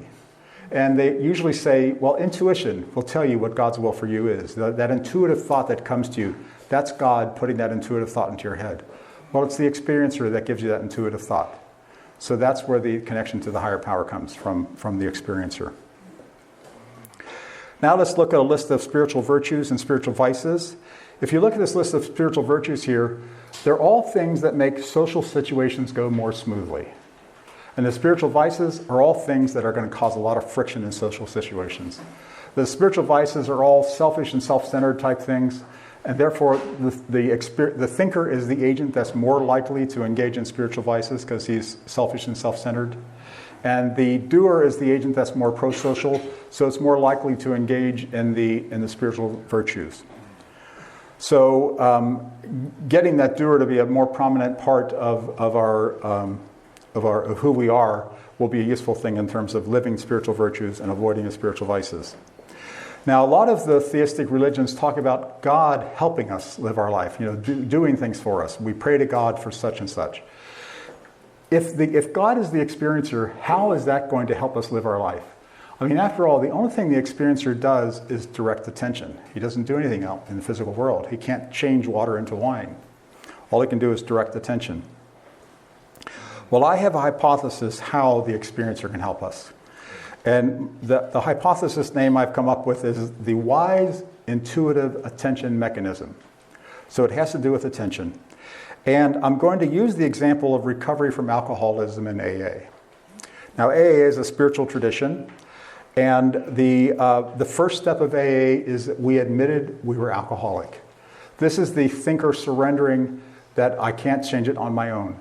S1: And they usually say, well, intuition will tell you what God's will for you is. That intuitive thought that comes to you, that's God putting that intuitive thought into your head. Well, it's the experiencer that gives you that intuitive thought. So that's where the connection to the higher power comes from the experiencer. Now let's look at a list of spiritual virtues and spiritual vices. If you look at this list of spiritual virtues here, they're all things that make social situations go more smoothly. And the spiritual vices are all things that are going to cause a lot of friction in social situations. The spiritual vices are all selfish and self-centered type things, and therefore the thinker is the agent that's more likely to engage in spiritual vices because he's selfish and self-centered. And the doer is the agent that's more pro-social, so it's more likely to engage in the spiritual virtues. So getting that doer to be a more prominent part of who we are will be a useful thing in terms of living spiritual virtues and avoiding the spiritual vices. Now, a lot of the theistic religions talk about God helping us live our life, doing things for us. We pray to God for such and such. If God is the experiencer, how is that going to help us live our life? I mean, after all, the only thing the experiencer does is direct attention. He doesn't do anything else in the physical world. He can't change water into wine. All he can do is direct attention. Well, I have a hypothesis how the experiencer can help us. And the hypothesis name I've come up with is the wise intuitive attention mechanism. So it has to do with attention. And I'm going to use the example of recovery from alcoholism in AA. Now, AA is a spiritual tradition, and the first step of AA is that we admitted we were alcoholic. This is the thinker surrendering that I can't change it on my own.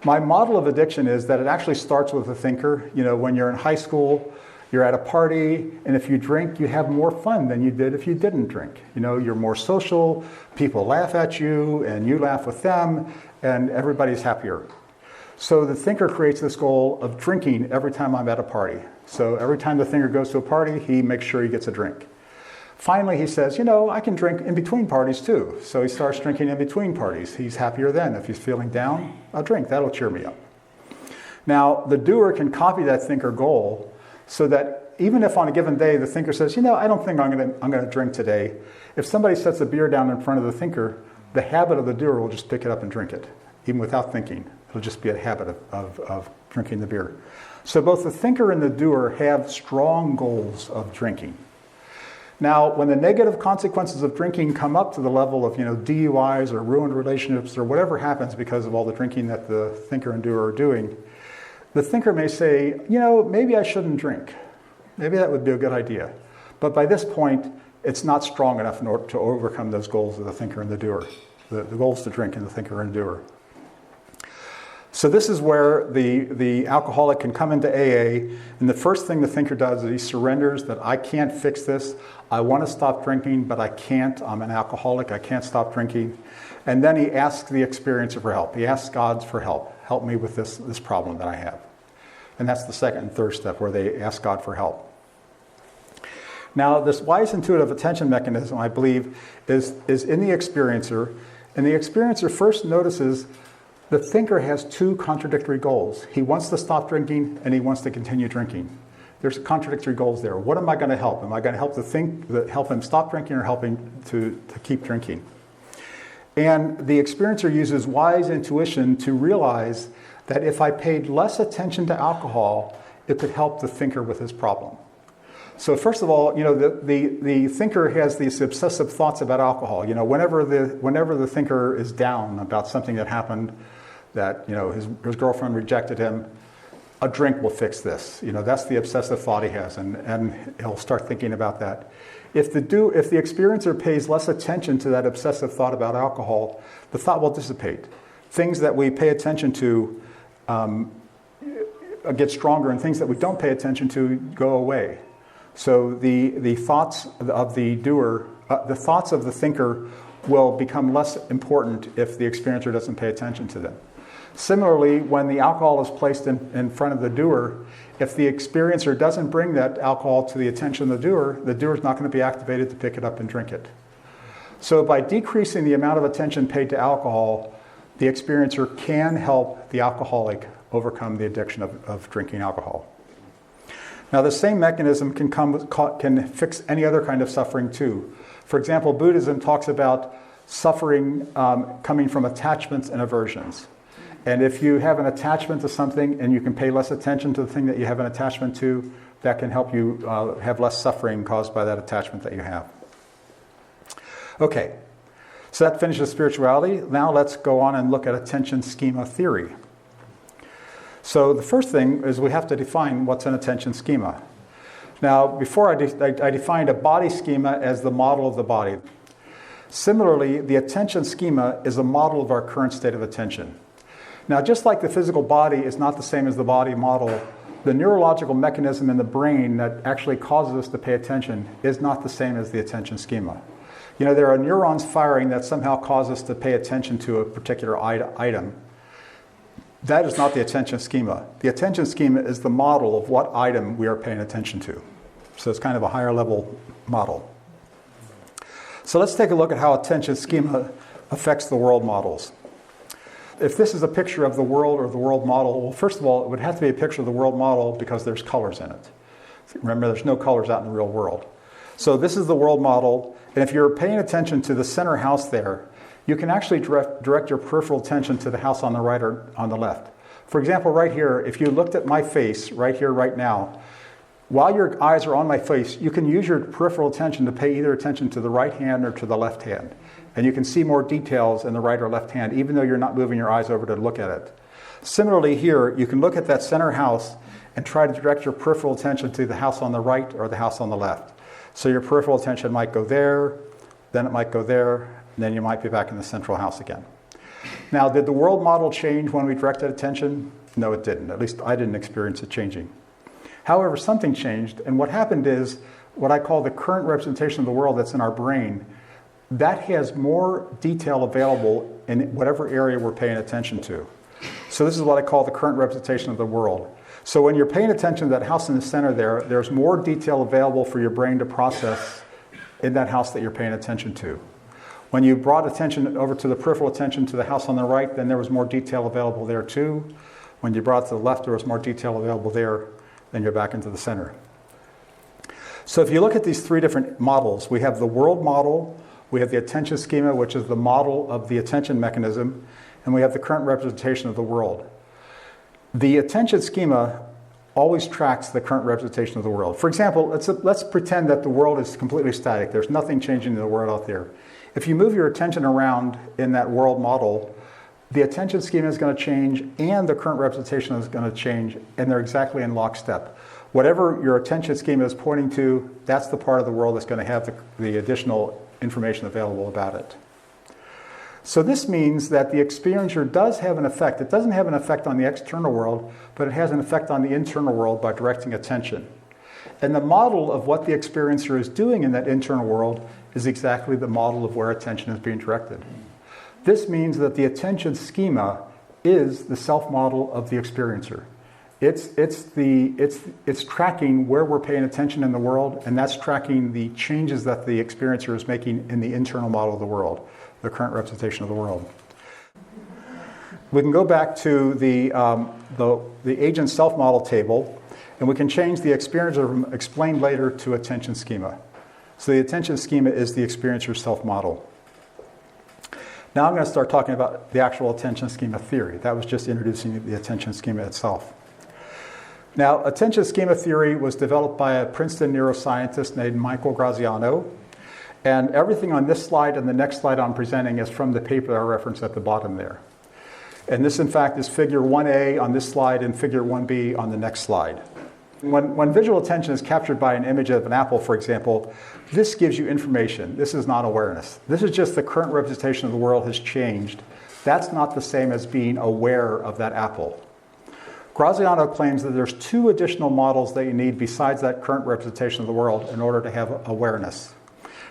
S1: My model of addiction is that it actually starts with the thinker. When you're in high school, you're at a party, and if you drink, you have more fun than you did if you didn't drink. You're more social, people laugh at you, and you laugh with them, and everybody's happier. So the thinker creates this goal of drinking every time I'm at a party. So every time the thinker goes to a party, he makes sure he gets a drink. Finally, he says, I can drink in between parties too. So he starts drinking in between parties. He's happier then. If he's feeling down, I'll drink. That'll cheer me up. Now, the doer can copy that thinker goal so that even if on a given day the thinker says, I don't think I'm going to drink today, if somebody sets a beer down in front of the thinker, the habit of the doer will just pick it up and drink it, even without thinking. It'll just be a habit of drinking the beer. So both the thinker and the doer have strong goals of drinking. Now, when the negative consequences of drinking come up to the level of DUIs or ruined relationships or whatever happens because of all the drinking that the thinker and doer are doing, the thinker may say, maybe I shouldn't drink. Maybe that would be a good idea. But by this point, it's not strong enough in order to overcome those goals of the thinker and the doer. The goals to drink in the thinker and doer. So this is where the alcoholic can come into AA, and the first thing the thinker does is he surrenders that I can't fix this. I want to stop drinking, but I can't. I'm an alcoholic. I can't stop drinking. And then he asks the experiencer for help. He asks God for help. Help me with this problem that I have. And that's the second and third step where they ask God for help. Now, this wise intuitive attention mechanism, I believe, is in the experiencer. And the experiencer first notices the thinker has two contradictory goals. He wants to stop drinking and he wants to continue drinking. There's contradictory goals there. What am I going to help? Am I going to help him stop drinking or help him to keep drinking? And the experiencer uses wise intuition to realize that if I paid less attention to alcohol, it could help the thinker with his problem. So first of all, the thinker has these obsessive thoughts about alcohol. Whenever the thinker is down about something that happened, that his girlfriend rejected him, a drink will fix this. That's the obsessive thought he has, and he'll start thinking about that. If the experiencer pays less attention to that obsessive thought about alcohol, the thought will dissipate. Things that we pay attention to get stronger, and things that we don't pay attention to go away. So the thoughts of the doer, the thoughts of the thinker will become less important if the experiencer doesn't pay attention to them. Similarly, when the alcohol is placed in front of the doer, if the experiencer doesn't bring that alcohol to the attention of the doer is not going to be activated to pick it up and drink it. So by decreasing the amount of attention paid to alcohol, the experiencer can help the alcoholic overcome the addiction of drinking alcohol. Now, the same mechanism can fix any other kind of suffering too. For example, Buddhism talks about suffering coming from attachments and aversions. And if you have an attachment to something and you can pay less attention to the thing that you have an attachment to, that can help you have less suffering caused by that attachment that you have. Okay, so that finishes spirituality. Now let's go on and look at attention schema theory. So the first thing is we have to define what's an attention schema. Now, before I defined a body schema as the model of the body. Similarly, the attention schema is a model of our current state of attention. Now, just like the physical body is not the same as the body model, the neurological mechanism in the brain that actually causes us to pay attention is not the same as the attention schema. There are neurons firing that somehow cause us to pay attention to a particular item. That is not the attention schema. The attention schema is the model of what item we are paying attention to. So it's kind of a higher level model. So let's take a look at how attention schema affects the world models. If this is a picture of the world or the world model, well, first of all, it would have to be a picture of the world model because there's colors in it. Remember, there's no colors out in the real world. So this is the world model, and if you're paying attention to the center house there, you can actually direct your peripheral attention to the house on the right or on the left. For example, right here, if you looked at my face right here, right now, while your eyes are on my face, you can use your peripheral attention to pay either attention to the right hand or to the left hand. And you can see more details in the right or left hand, even though you're not moving your eyes over to look at it. Similarly here, you can look at that center house and try to direct your peripheral attention to the house on the right or the house on the left. So your peripheral attention might go there, then it might go there, and then you might be back in the central house again. Now, did the world model change when we directed attention? No, it didn't. At least I didn't experience it changing. However, something changed, and what happened is what I call the current representation of the world that's in our brain, that has more detail available in whatever area we're paying attention to. So this is what I call the current representation of the world. So when you're paying attention to that house in the center there, there's more detail available for your brain to process in that house that you're paying attention to. When you brought attention over to the peripheral attention to the house on the right, then there was more detail available there too. When you brought it to the left, there was more detail available there. Then you're back into the center. So if you look at these three different models, we have the world model, we have the attention schema, which is the model of the attention mechanism, and we have the current representation of the world. The attention schema always tracks the current representation of the world. For example, let's pretend that the world is completely static. There's nothing changing in the world out there. If you move your attention around in that world model, the attention schema is going to change and the current representation is going to change, and they're exactly in lockstep. Whatever your attention schema is pointing to, that's the part of the world that's going to have the additional information available about it. So this means that the experiencer does have an effect. It doesn't have an effect on the external world, but it has an effect on the internal world by directing attention. And the model of what the experiencer is doing in that internal world is exactly the model of where attention is being directed. This means that the attention schema is the self-model of the experiencer. It's tracking where we're paying attention in the world, and that's tracking the changes that the experiencer is making in the internal model of the world, the current representation of the world. We can go back to the agent self-model table, and we can change the experiencer from explained later to attention schema. So the attention schema is the experiencer's self-model. Now I'm going to start talking about the actual attention schema theory. That was just introducing the attention schema itself. Now, attention schema theory was developed by a Princeton neuroscientist named Michael Graziano. And everything on this slide and the next slide I'm presenting is from the paper I referenced at the bottom there. And this, in fact, is figure 1A on this slide and figure 1B on the next slide. When visual attention is captured by an image of an apple, for example, this gives you information. This is not awareness. This is just the current representation of the world has changed. That's not the same as being aware of that apple. Graziano claims that there's two additional models that you need besides that current representation of the world in order to have awareness.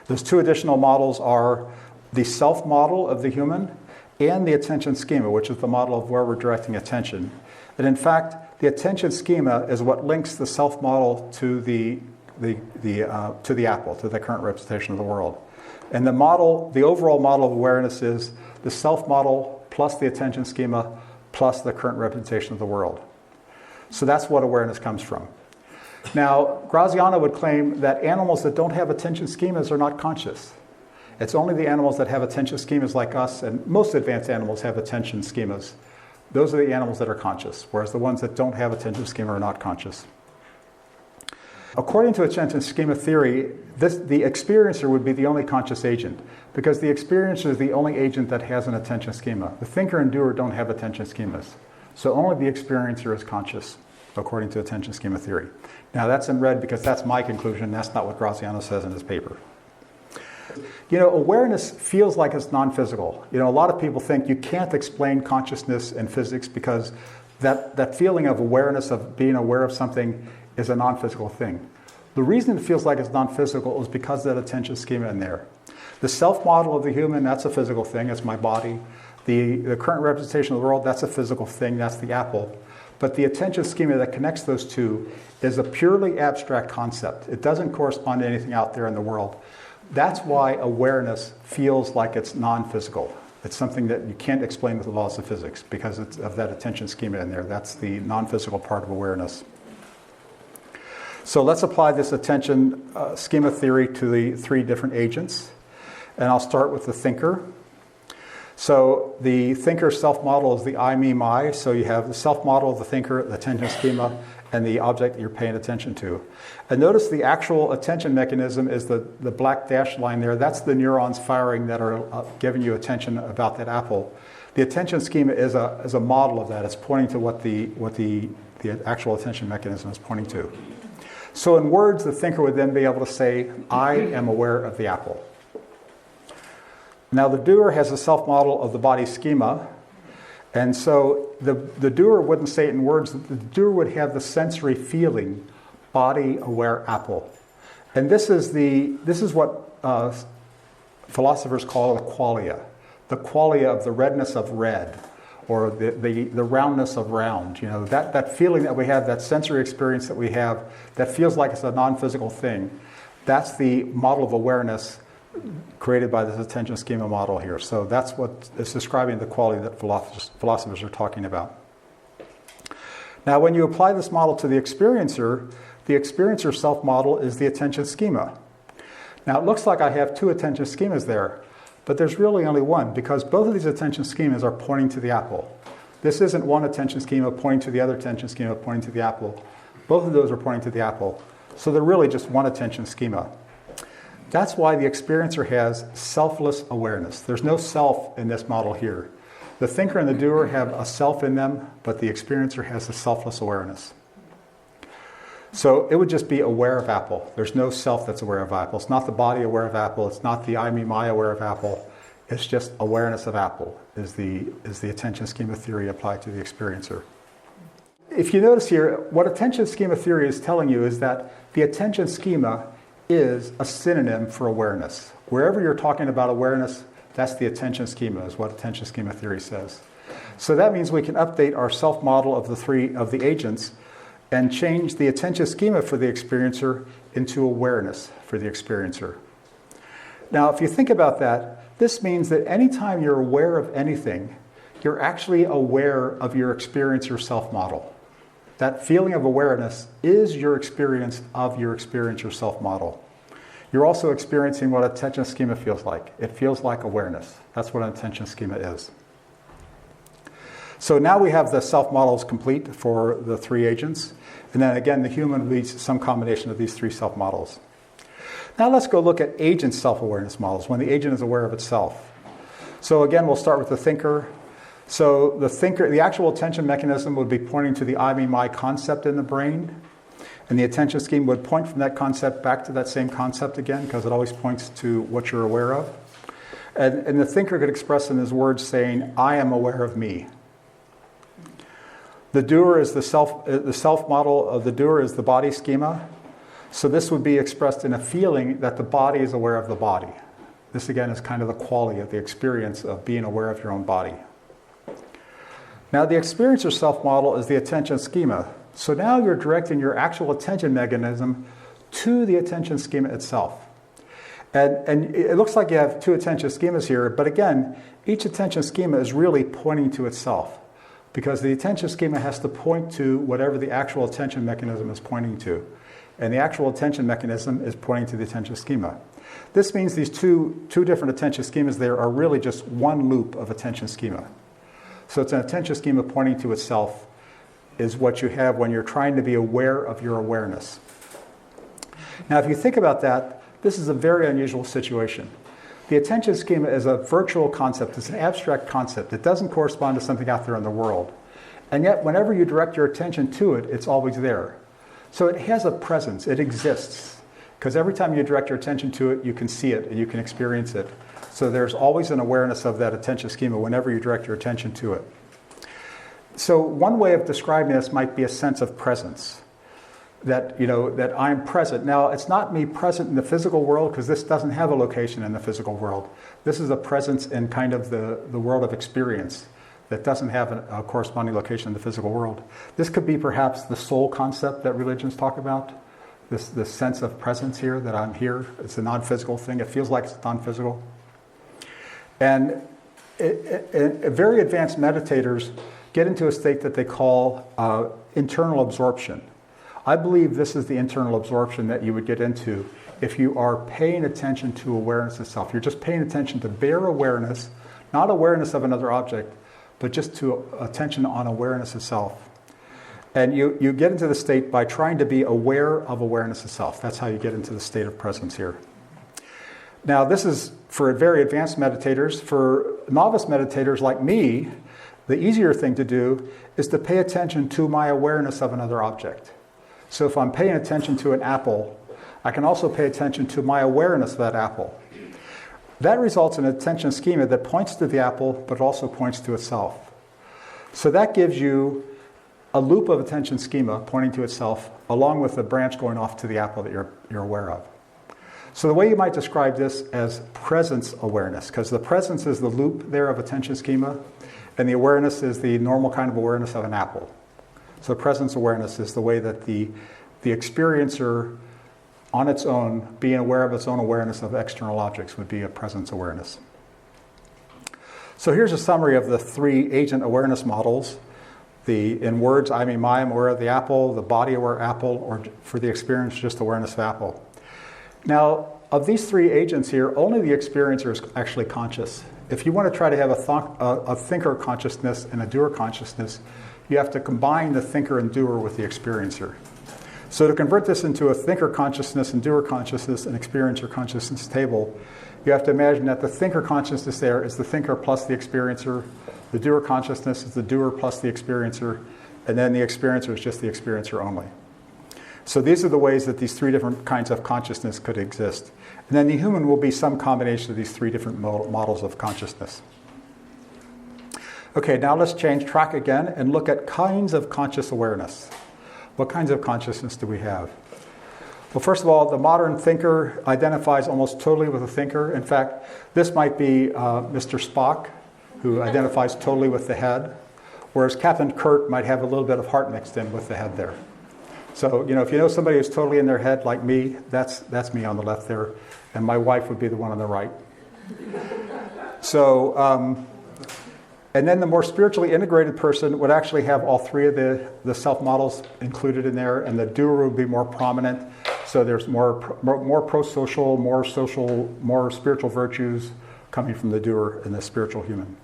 S1: Those two additional models are the self-model of the human and the attention schema, which is the model of where we're directing attention. And in fact, the attention schema is what links the self-model to the apple, to the current representation of the world. And the overall model of awareness is the self-model plus the attention schema plus the current representation of the world. So that's what awareness comes from. Now, Graziano would claim that animals that don't have attention schemas are not conscious. It's only the animals that have attention schemas like us, and most advanced animals have attention schemas. Those are the animals that are conscious, whereas the ones that don't have attention schema are not conscious. According to attention schema theory, the experiencer would be the only conscious agent, because the experiencer is the only agent that has an attention schema. The thinker and doer don't have attention schemas. So only the experiencer is conscious, according to attention schema theory. Now that's in red because that's my conclusion. That's not what Graziano says in his paper. Awareness feels like it's non-physical. A lot of people think you can't explain consciousness in physics because that feeling of awareness, of being aware of something, is a non-physical thing. The reason it feels like it's non-physical is because of that attention schema in there. The self-model of the human, that's a physical thing, that's my body. The current representation of the world, that's a physical thing, that's the apple. But the attention schema that connects those two is a purely abstract concept. It doesn't correspond to anything out there in the world. That's why awareness feels like it's non-physical. It's something that you can't explain with the laws of physics because it's of that attention schema in there. That's the non-physical part of awareness. So let's apply this attention schema theory to the three different agents. And I'll start with the thinker. So the thinker self-model is the I, me, my. So you have the self-model of the thinker, the attention schema, and the object you're paying attention to. And notice the actual attention mechanism is the black dashed line there. That's the neurons firing that are giving you attention about that apple. The attention schema is a model of that. It's pointing to what the actual attention mechanism is pointing to. So in words, the thinker would then be able to say, I am aware of the apple. Now the doer has a self-model of the body schema. And so the doer wouldn't say it in words. The doer would have the sensory feeling, body aware apple. And this is what philosophers call the qualia of the redness of red, or the roundness of round. That feeling that we have, that sensory experience that we have, that feels like it's a non-physical thing. That's the model of awareness created by this attention schema model here. So that's what is describing the quality that philosophers are talking about. Now, when you apply this model to the experiencer self-model is the attention schema. Now, it looks like I have two attention schemas there, but there's really only one, because both of these attention schemas are pointing to the apple. This isn't one attention schema pointing to the other attention schema pointing to the apple. Both of those are pointing to the apple. So they're really just one attention schema. That's why the experiencer has selfless awareness. There's no self in this model here. The thinker and the doer have a self in them, but the experiencer has a selfless awareness. So it would just be aware of apple. There's no self that's aware of apple. It's not the body aware of apple. It's not the I, me, my aware of apple. It's just awareness of apple is the attention schema theory applied to the experiencer. If you notice here, what attention schema theory is telling you is that the attention schema is a synonym for awareness. Wherever you're talking about awareness, that's the attention schema, is what attention schema theory says. So that means we can update our self-model of the agents and change the attention schema for the experiencer into awareness for the experiencer. Now, if you think about that, this means that anytime you're aware of anything, you're actually aware of your experiencer self-model. That feeling of awareness is your experience of your experiencer self-model. You're also experiencing what attention schema feels like. It feels like awareness. That's what an attention schema is. So now we have the self-models complete for the three agents. And then again, the human will be some combination of these three self-models. Now let's go look at agent self-awareness models, when the agent is aware of itself. So again, we'll start with the thinker. So the thinker, the actual attention mechanism would be pointing to the I, me, my concept in the brain. And the attention scheme would point from that concept back to that same concept again, because it always points to what you're aware of. And the thinker could express in his words saying, I am aware of me. The doer is the self model of the doer is the body schema. So this would be expressed in a feeling that the body is aware of the body. This again is kind of the quality of the experience of being aware of your own body. Now the experiencer self-model is the attention schema. So now you're directing your actual attention mechanism to the attention schema itself. And it looks like you have two attention schemas here, but again, each attention schema is really pointing to itself, because the attention schema has to point to whatever the actual attention mechanism is pointing to. And the actual attention mechanism is pointing to the attention schema. This means these two different attention schemas there are really just one loop of attention schema. So it's an attention schema pointing to itself is what you have when you're trying to be aware of your awareness. Now, if you think about that, this is a very unusual situation. The attention schema is a virtual concept. It's an abstract concept. It doesn't correspond to something out there in the world. And yet, whenever you direct your attention to it, it's always there. So it has a presence. It exists. Because every time you direct your attention to it, you can see it and you can experience it. So there's always an awareness of that attention schema whenever you direct your attention to it. So one way of describing this might be a sense of presence. That I'm present. Now, it's not me present in the physical world, because this doesn't have a location in the physical world. This is a presence in kind of the world of experience that doesn't have a corresponding location in the physical world. This could be perhaps the soul concept that religions talk about. This sense of presence here, that I'm here. It's a non-physical thing. It feels like it's non-physical. And very advanced meditators get into a state that they call internal absorption. I believe this is the internal absorption that you would get into if you are paying attention to awareness itself. You're just paying attention to bare awareness, not awareness of another object, but just to attention on awareness itself. And you get into the state by trying to be aware of awareness itself. That's how you get into the state of presence here. Now, this is for very advanced meditators. For novice meditators like me, the easier thing to do is to pay attention to my awareness of another object. So if I'm paying attention to an apple, I can also pay attention to my awareness of that apple. That results in an attention schema that points to the apple, but also points to itself. So that gives you a loop of attention schema pointing to itself, along with a branch going off to the apple that you're aware of. So the way you might describe this as presence awareness, because the presence is the loop there of attention schema, and the awareness is the normal kind of awareness of an apple. So presence awareness is the way that the experiencer on its own, being aware of its own awareness of external objects, would be a presence awareness. So here's a summary of the three agent awareness models. In words, I, me, my, I'm aware of the apple, the body aware of apple, or for the experience, just awareness of apple. Now, of these three agents here, only the experiencer is actually conscious. If you want to try to have a thinker consciousness and a doer consciousness, you have to combine the thinker and doer with the experiencer. So to convert this into a thinker consciousness and doer consciousness and experiencer consciousness table, you have to imagine that the thinker consciousness there is the thinker plus the experiencer, the doer consciousness is the doer plus the experiencer, and then the experiencer is just the experiencer only. So these are the ways that these three different kinds of consciousness could exist. And then the human will be some combination of these three different models of consciousness. Okay, now let's change track again and look at kinds of conscious awareness. What kinds of consciousness do we have? Well, first of all, the modern thinker identifies almost totally with a thinker. In fact, this might be Mr. Spock, who identifies totally with the head, whereas Captain Kirk might have a little bit of heart mixed in with the head there. So, if you know somebody who's totally in their head like me, that's me on the left there, and my wife would be the one on the right. So, and then the more spiritually integrated person would actually have all three of the self-models included in there, and the doer would be more prominent. So there's more pro-social, more social, more spiritual virtues coming from the doer and the spiritual human.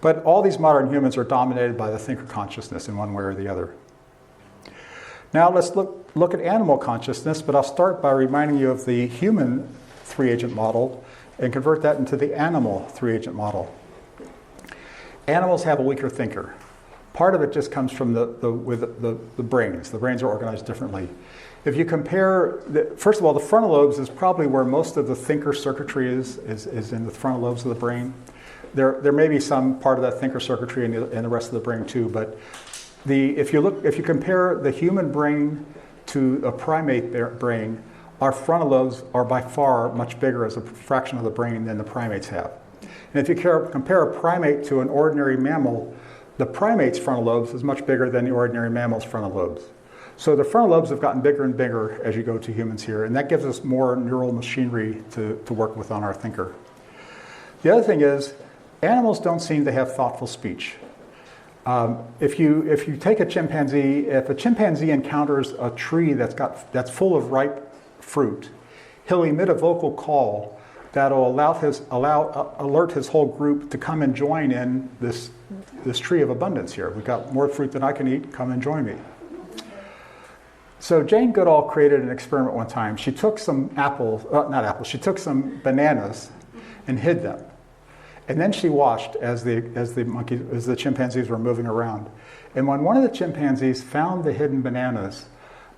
S1: But all these modern humans are dominated by the thinker consciousness in one way or the other. Now let's look at animal consciousness, but I'll start by reminding you of the human three-agent model and convert that into the animal three-agent model. Animals have a weaker thinker. Part of it just comes from the brains. The brains are organized differently. If you compare, first of all, the frontal lobes is probably where most of the thinker circuitry is in the frontal lobes of the brain. There may be some part of that thinker circuitry in the rest of the brain too, but if you compare the human brain to a primate brain, our frontal lobes are by far much bigger as a fraction of the brain than the primates have. And if you compare a primate to an ordinary mammal, the primate's frontal lobes is much bigger than the ordinary mammal's frontal lobes. So the frontal lobes have gotten bigger and bigger as you go to humans here, and that gives us more neural machinery to work with on our thinker. The other thing is, animals don't seem to have thoughtful speech. If you take a chimpanzee, if a chimpanzee encounters a tree that's full of ripe fruit, he'll emit a vocal call that'll alert his whole group to come and join in this tree of abundance here. We've got more fruit than I can eat, come and join me. So Jane Goodall created an experiment one time. She took some she took some bananas and hid them. And then she watched as the chimpanzees were moving around. And when one of the chimpanzees found the hidden bananas,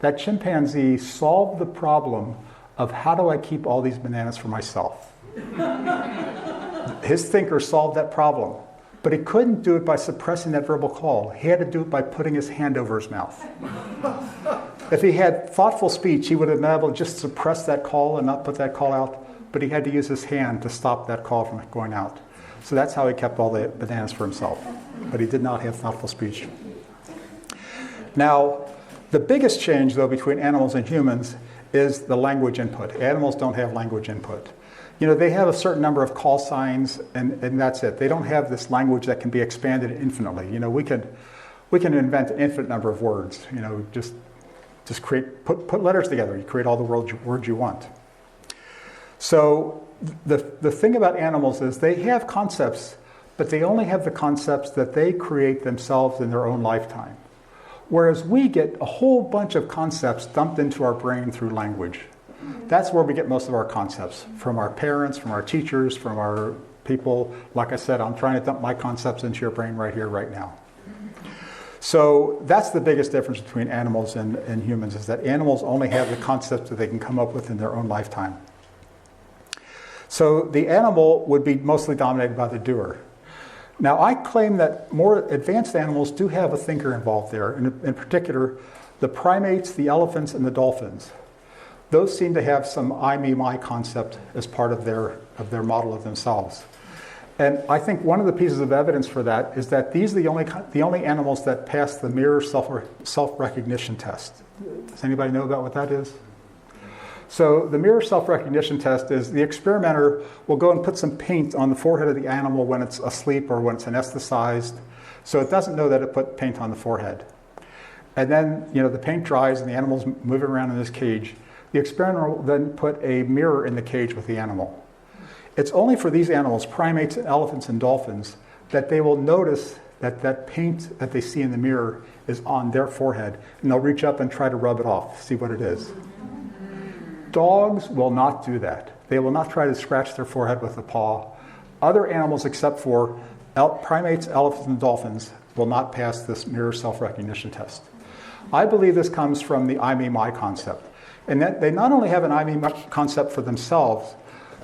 S1: that chimpanzee solved the problem of how do I keep all these bananas for myself? His thinker solved that problem, but he couldn't do it by suppressing that verbal call. He had to do it by putting his hand over his mouth. If he had thoughtful speech, he would have been able to just suppress that call and not put that call out, but he had to use his hand to stop that call from going out. So that's how he kept all the bananas for himself, but he did not have thoughtful speech. Now, the biggest change, though, between animals and humans is the language input. Animals don't have language input. They have a certain number of call signs, and that's it. They don't have this language that can be expanded infinitely. We can invent an infinite number of words. Just put letters together. You create all the words you want. So the thing about animals is they have concepts, but they only have the concepts that they create themselves in their own lifetime. Whereas we get a whole bunch of concepts dumped into our brain through language. That's where we get most of our concepts, from our parents, from our teachers, from our people. Like I said, I'm trying to dump my concepts into your brain right here, right now. So that's the biggest difference between animals and humans, is that animals only have the concepts that they can come up with in their own lifetime. So the animal would be mostly dominated by the doer. Now, I claim that more advanced animals do have a thinker involved there, in particular, the primates, the elephants, and the dolphins. Those seem to have some I, me, my concept as part of their model of themselves. And I think one of the pieces of evidence for that is that these are the only animals that pass the mirror self-recognition test. Does anybody know about what that is? So the mirror self-recognition test is the experimenter will go and put some paint on the forehead of the animal when it's asleep or when it's anesthetized, so it doesn't know that it put paint on the forehead. And then, the paint dries and the animal's moving around in this cage. The experimenter will then put a mirror in the cage with the animal. It's only for these animals, primates, elephants, and dolphins, that they will notice that paint that they see in the mirror is on their forehead, and they'll reach up and try to rub it off, see what it is. Dogs will not do that. They will not try to scratch their forehead with a paw. Other animals, except for primates, elephants, and dolphins, will not pass this mirror self-recognition test. I believe this comes from the I, me, my concept. And that they not only have an I, me, my concept for themselves,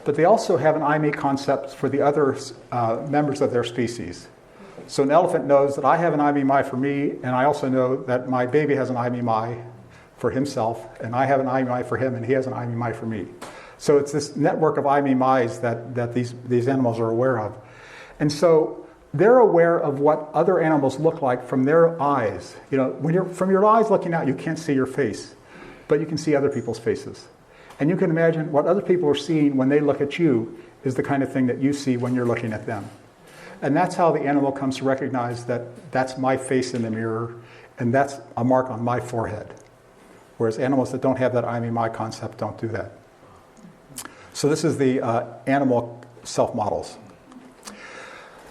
S1: but they also have an I, me concept for the other members of their species. So an elephant knows that I have an I, me, my for me, and I also know that my baby has an I, me, my for himself, and I have an I, me, my for him, and he has an I, me, my for me. So it's this network of I, me, my's that these animals are aware of. And so they're aware of what other animals look like from their eyes. When you're from your eyes looking out, you can't see your face, but you can see other people's faces. And you can imagine what other people are seeing when they look at you is the kind of thing that you see when you're looking at them. And that's how the animal comes to recognize that that's my face in the mirror, and that's a mark on my forehead. Whereas animals that don't have that I, me, my concept don't do that. So this is the animal self-models.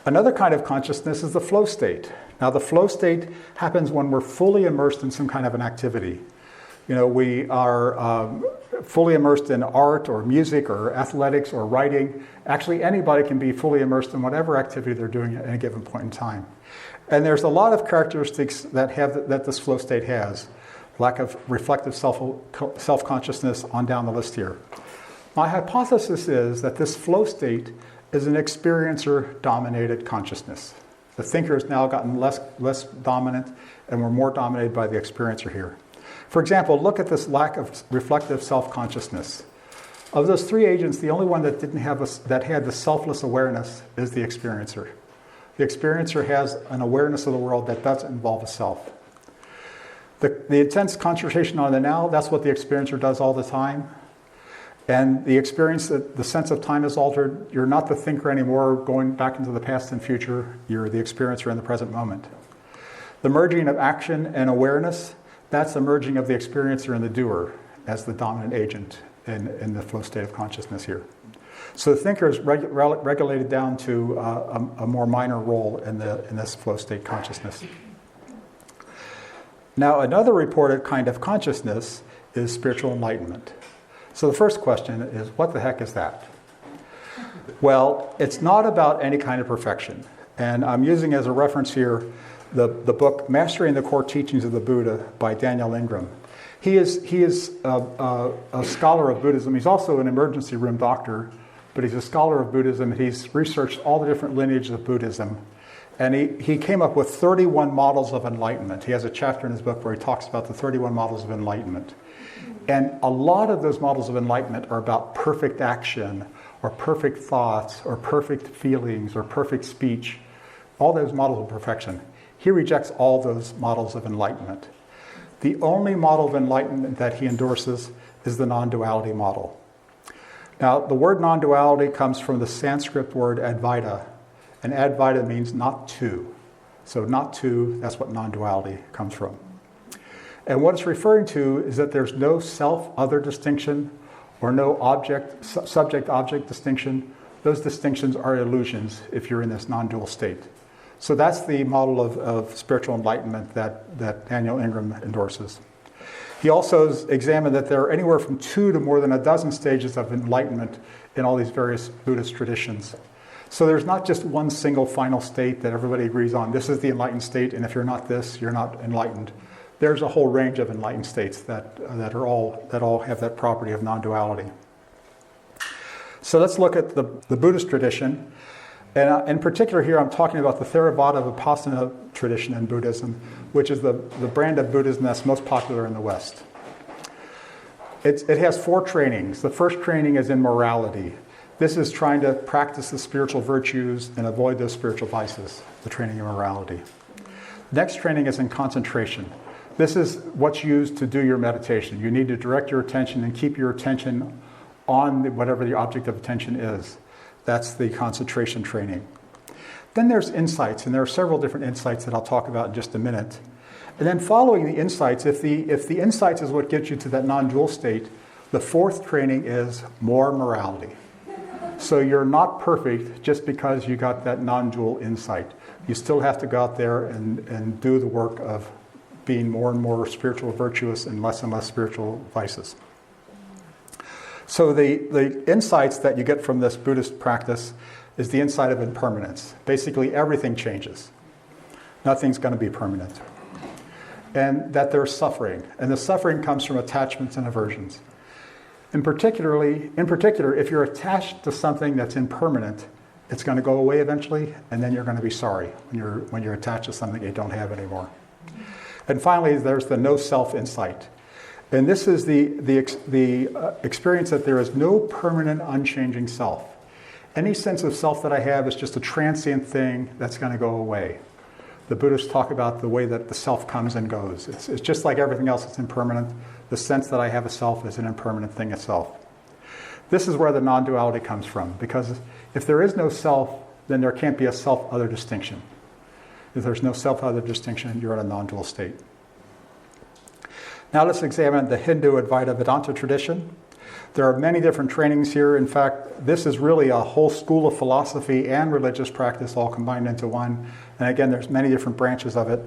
S1: Another kind of consciousness is the flow state. Now the flow state happens when we're fully immersed in some kind of an activity. We are fully immersed in art or music or athletics or writing. Actually, anybody can be fully immersed in whatever activity they're doing at any given point in time. And there's a lot of characteristics that this flow state has. Lack of reflective self-consciousness on down the list here. My hypothesis is that this flow state is an experiencer-dominated consciousness. The thinker has now gotten less dominant, and we're more dominated by the experiencer here. For example, look at this lack of reflective self-consciousness. Of those three agents, the only one that had the selfless awareness is the experiencer. The experiencer has an awareness of the world that doesn't involve a self. The intense concentration on the now, that's what the experiencer does all the time. And the experience, the sense of time is altered. You're not the thinker anymore going back into the past and future. You're the experiencer in the present moment. The merging of action and awareness, that's the merging of the experiencer and the doer as the dominant agent in the flow state of consciousness here. So the thinker is regulated down to a more minor role in this flow state consciousness. Now, another reported kind of consciousness is spiritual enlightenment. So the first question is, what the heck is that? Well, it's not about any kind of perfection. And I'm using as a reference here the book Mastering the Core Teachings of the Buddha by Daniel Ingram. He is a scholar of Buddhism. He's also an emergency room doctor, but he's a scholar of Buddhism. He's researched all the different lineages of Buddhism. And he came up with 31 models of enlightenment. He has a chapter in his book where he talks about the 31 models of enlightenment. And a lot of those models of enlightenment are about perfect action, or perfect thoughts, or perfect feelings, or perfect speech. All those models of perfection. He rejects all those models of enlightenment. The only model of enlightenment that he endorses is the non-duality model. Now, the word non-duality comes from the Sanskrit word advaita, and advaita means not two. So not two, that's what non-duality comes from. And what it's referring to is that there's no self-other distinction or no subject-object distinction. Those distinctions are illusions if you're in this non-dual state. So that's the model of spiritual enlightenment that Daniel Ingram endorses. He also has examined that there are anywhere from 2 to more than a dozen stages of enlightenment in all these various Buddhist traditions. So there's not just one single final state that everybody agrees on. This is the enlightened state, and if you're not this, you're not enlightened. There's a whole range of enlightened states that all have that property of non-duality. So let's look at the Buddhist tradition. And in particular here, I'm talking about the Theravada Vipassana tradition in Buddhism, which is the brand of Buddhism that's most popular in the West. It has 4 trainings. The first training is in morality. This is trying to practice the spiritual virtues and avoid those spiritual vices, the training in morality. Next training is in concentration. This is what's used to do your meditation. You need to direct your attention and keep your attention on whatever the object of attention is. That's the concentration training. Then there's insights, and there are several different insights that I'll talk about in just a minute. And then following the insights, if the insights is what gets you to that non-dual state, the 4th training is more morality. So you're not perfect just because you got that non-dual insight. You still have to go out there and do the work of being more and more spiritual virtuous and less spiritual vices. So the insights that you get from this Buddhist practice is the insight of impermanence. Basically, everything changes. Nothing's going to be permanent. And that there's suffering. And the suffering comes from attachments and aversions. In particular, if you're attached to something that's impermanent, it's going to go away eventually, and then you're going to be sorry when you're attached to something you don't have anymore. And finally, there's the no-self insight. And this is the experience that there is no permanent, unchanging self. Any sense of self that I have is just a transient thing that's going to go away. The Buddhists talk about the way that the self comes and goes. It's just like everything else that's impermanent. The sense that I have a self is an impermanent thing itself. This is where the non-duality comes from, because if there is no self, then there can't be a self-other distinction. If there's no self-other distinction, you're in a non-dual state. Now let's examine the Hindu Advaita Vedanta tradition. There are many different trainings here. In fact, this is really a whole school of philosophy and religious practice all combined into one. And again, there's many different branches of it.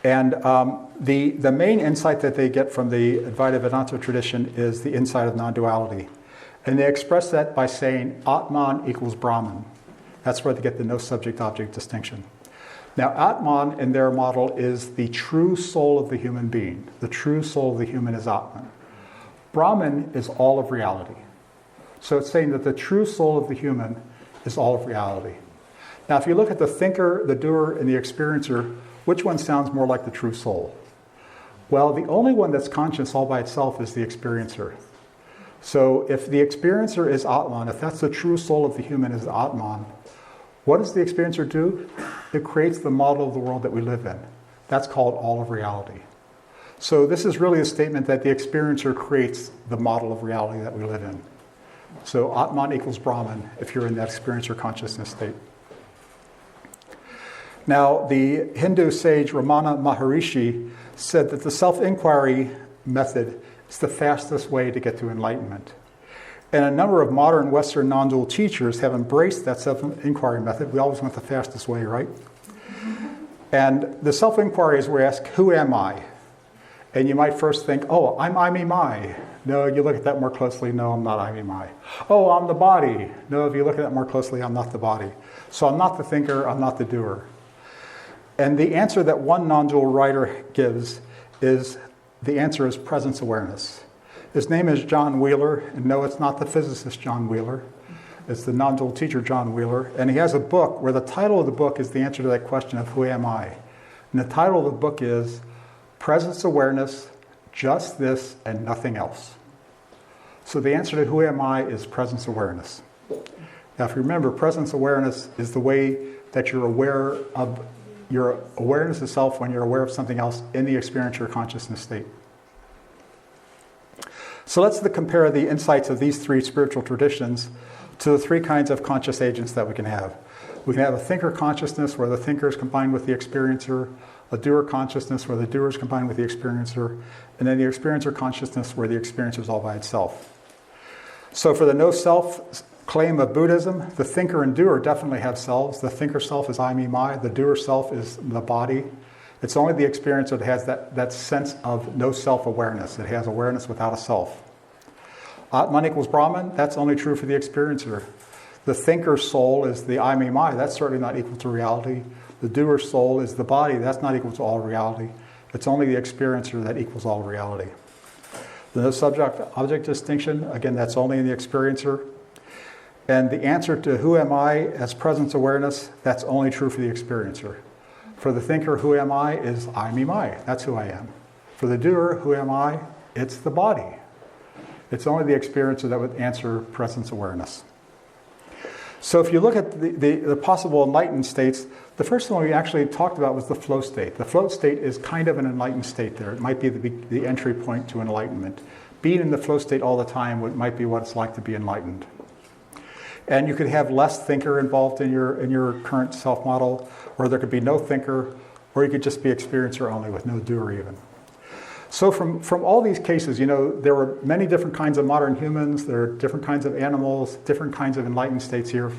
S1: And the main insight that they get from the Advaita Vedanta tradition is the insight of non-duality. And they express that by saying Atman equals Brahman. That's where they get the no subject-object distinction. Now, Atman in their model is the true soul of the human being. The true soul of the human is Atman. Brahman is all of reality. So it's saying that the true soul of the human is all of reality. Now, if you look at the thinker, the doer, and the experiencer, which one sounds more like the true soul? Well, the only one that's conscious all by itself is the experiencer. So if the experiencer is Atman, if that's the true soul of the human is Atman, what does the experiencer do? It creates the model of the world that we live in. That's called all of reality. So this is really a statement that the experiencer creates the model of reality that we live in. So Atman equals Brahman if you're in that experiencer consciousness state. Now, the Hindu sage Ramana Maharishi said that the self-inquiry method is the fastest way to get to enlightenment. And a number of modern Western non-dual teachers have embraced that self-inquiry method. We always want the fastest way, right? And the self-inquiry is where we ask, who am I? And you might first think, oh, I'm me, my. No, you look at that more closely. No, I'm not I'm me, my. Oh, I'm the body. No, if you look at that more closely, I'm not the body. So I'm not the thinker, I'm not the doer. And the answer that one non-dual writer gives is, the answer is presence awareness. His name is John Wheeler, and no, it's not the physicist John Wheeler. It's the non-dual teacher John Wheeler. And he has a book where the title of the book is the answer to that question of who am I? And the title of the book is Presence Awareness, Just This and Nothing Else. So the answer to who am I is presence awareness. Now, if you remember, presence awareness is the way that you're aware of your awareness of self when you're aware of something else in the experiential consciousness state. So let's compare the insights of these three spiritual traditions to the three kinds of conscious agents that we can have. We can have a thinker consciousness where the thinker is combined with the experiencer, a doer consciousness where the doer is combined with the experiencer, and then the experiencer consciousness where the experiencer is all by itself. So for the no-self claim of Buddhism, the thinker and doer definitely have selves. The thinker self is I, me, my. The doer self is the body. It's only the experiencer that has that sense of no self-awareness. It has awareness without a self. Atman equals Brahman, that's only true for the experiencer. The thinker's soul is the I, me, my. That's certainly not equal to reality. The doer's soul is the body. That's not equal to all reality. It's only the experiencer that equals all reality. The no subject-object distinction, again, that's only in the experiencer. And the answer to who am I as presence awareness, that's only true for the experiencer. For the thinker, who am I is I, me, my. That's who I am. For the doer, who am I? It's the body. It's only the experiencer that would answer presence awareness. So if you look at the possible enlightened states, the first one we actually talked about was the flow state. The flow state is kind of an enlightened state there. It might be the entry point to enlightenment. Being in the flow state all the time might be what it's like to be enlightened. And you could have less thinker involved in your current self model, or there could be no thinker, or you could just be experiencer only with no doer even. So from all these cases, there were many different kinds of modern humans, there are different kinds of animals, different kinds of enlightened states here.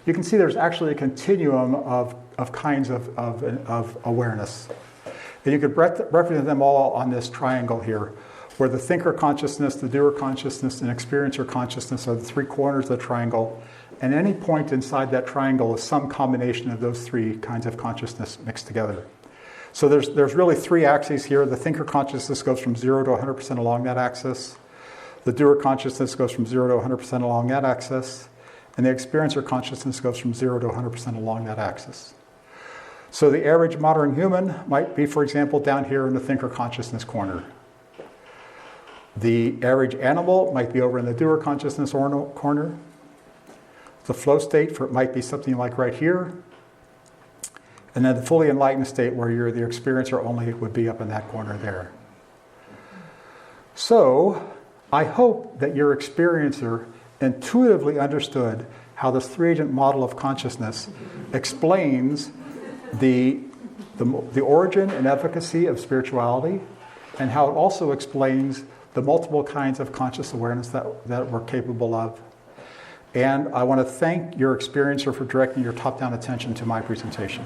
S1: You can see there's actually a continuum of kinds of awareness. And you could represent them all on this triangle here, where the thinker consciousness, the doer consciousness, and experiencer consciousness are the three corners of the triangle. And any point inside that triangle is some combination of those three kinds of consciousness mixed together. So there's really three axes here. The thinker consciousness goes from 0 to 100% along that axis. The doer consciousness goes from 0 to 100% along that axis. And the experiencer consciousness goes from 0 to 100% along that axis. So the average modern human might be, for example, down here in the thinker consciousness corner. The average animal might be over in the doer consciousness corner. The flow state might be something like right here. And then the fully enlightened state, where you're the experiencer only, would be up in that corner there. So I hope that your experiencer intuitively understood how this three-agent model of consciousness explains the origin and efficacy of spirituality, and how it also explains the multiple kinds of conscious awareness that we're capable of. And I want to thank your experiencer for directing your top-down attention to my presentation.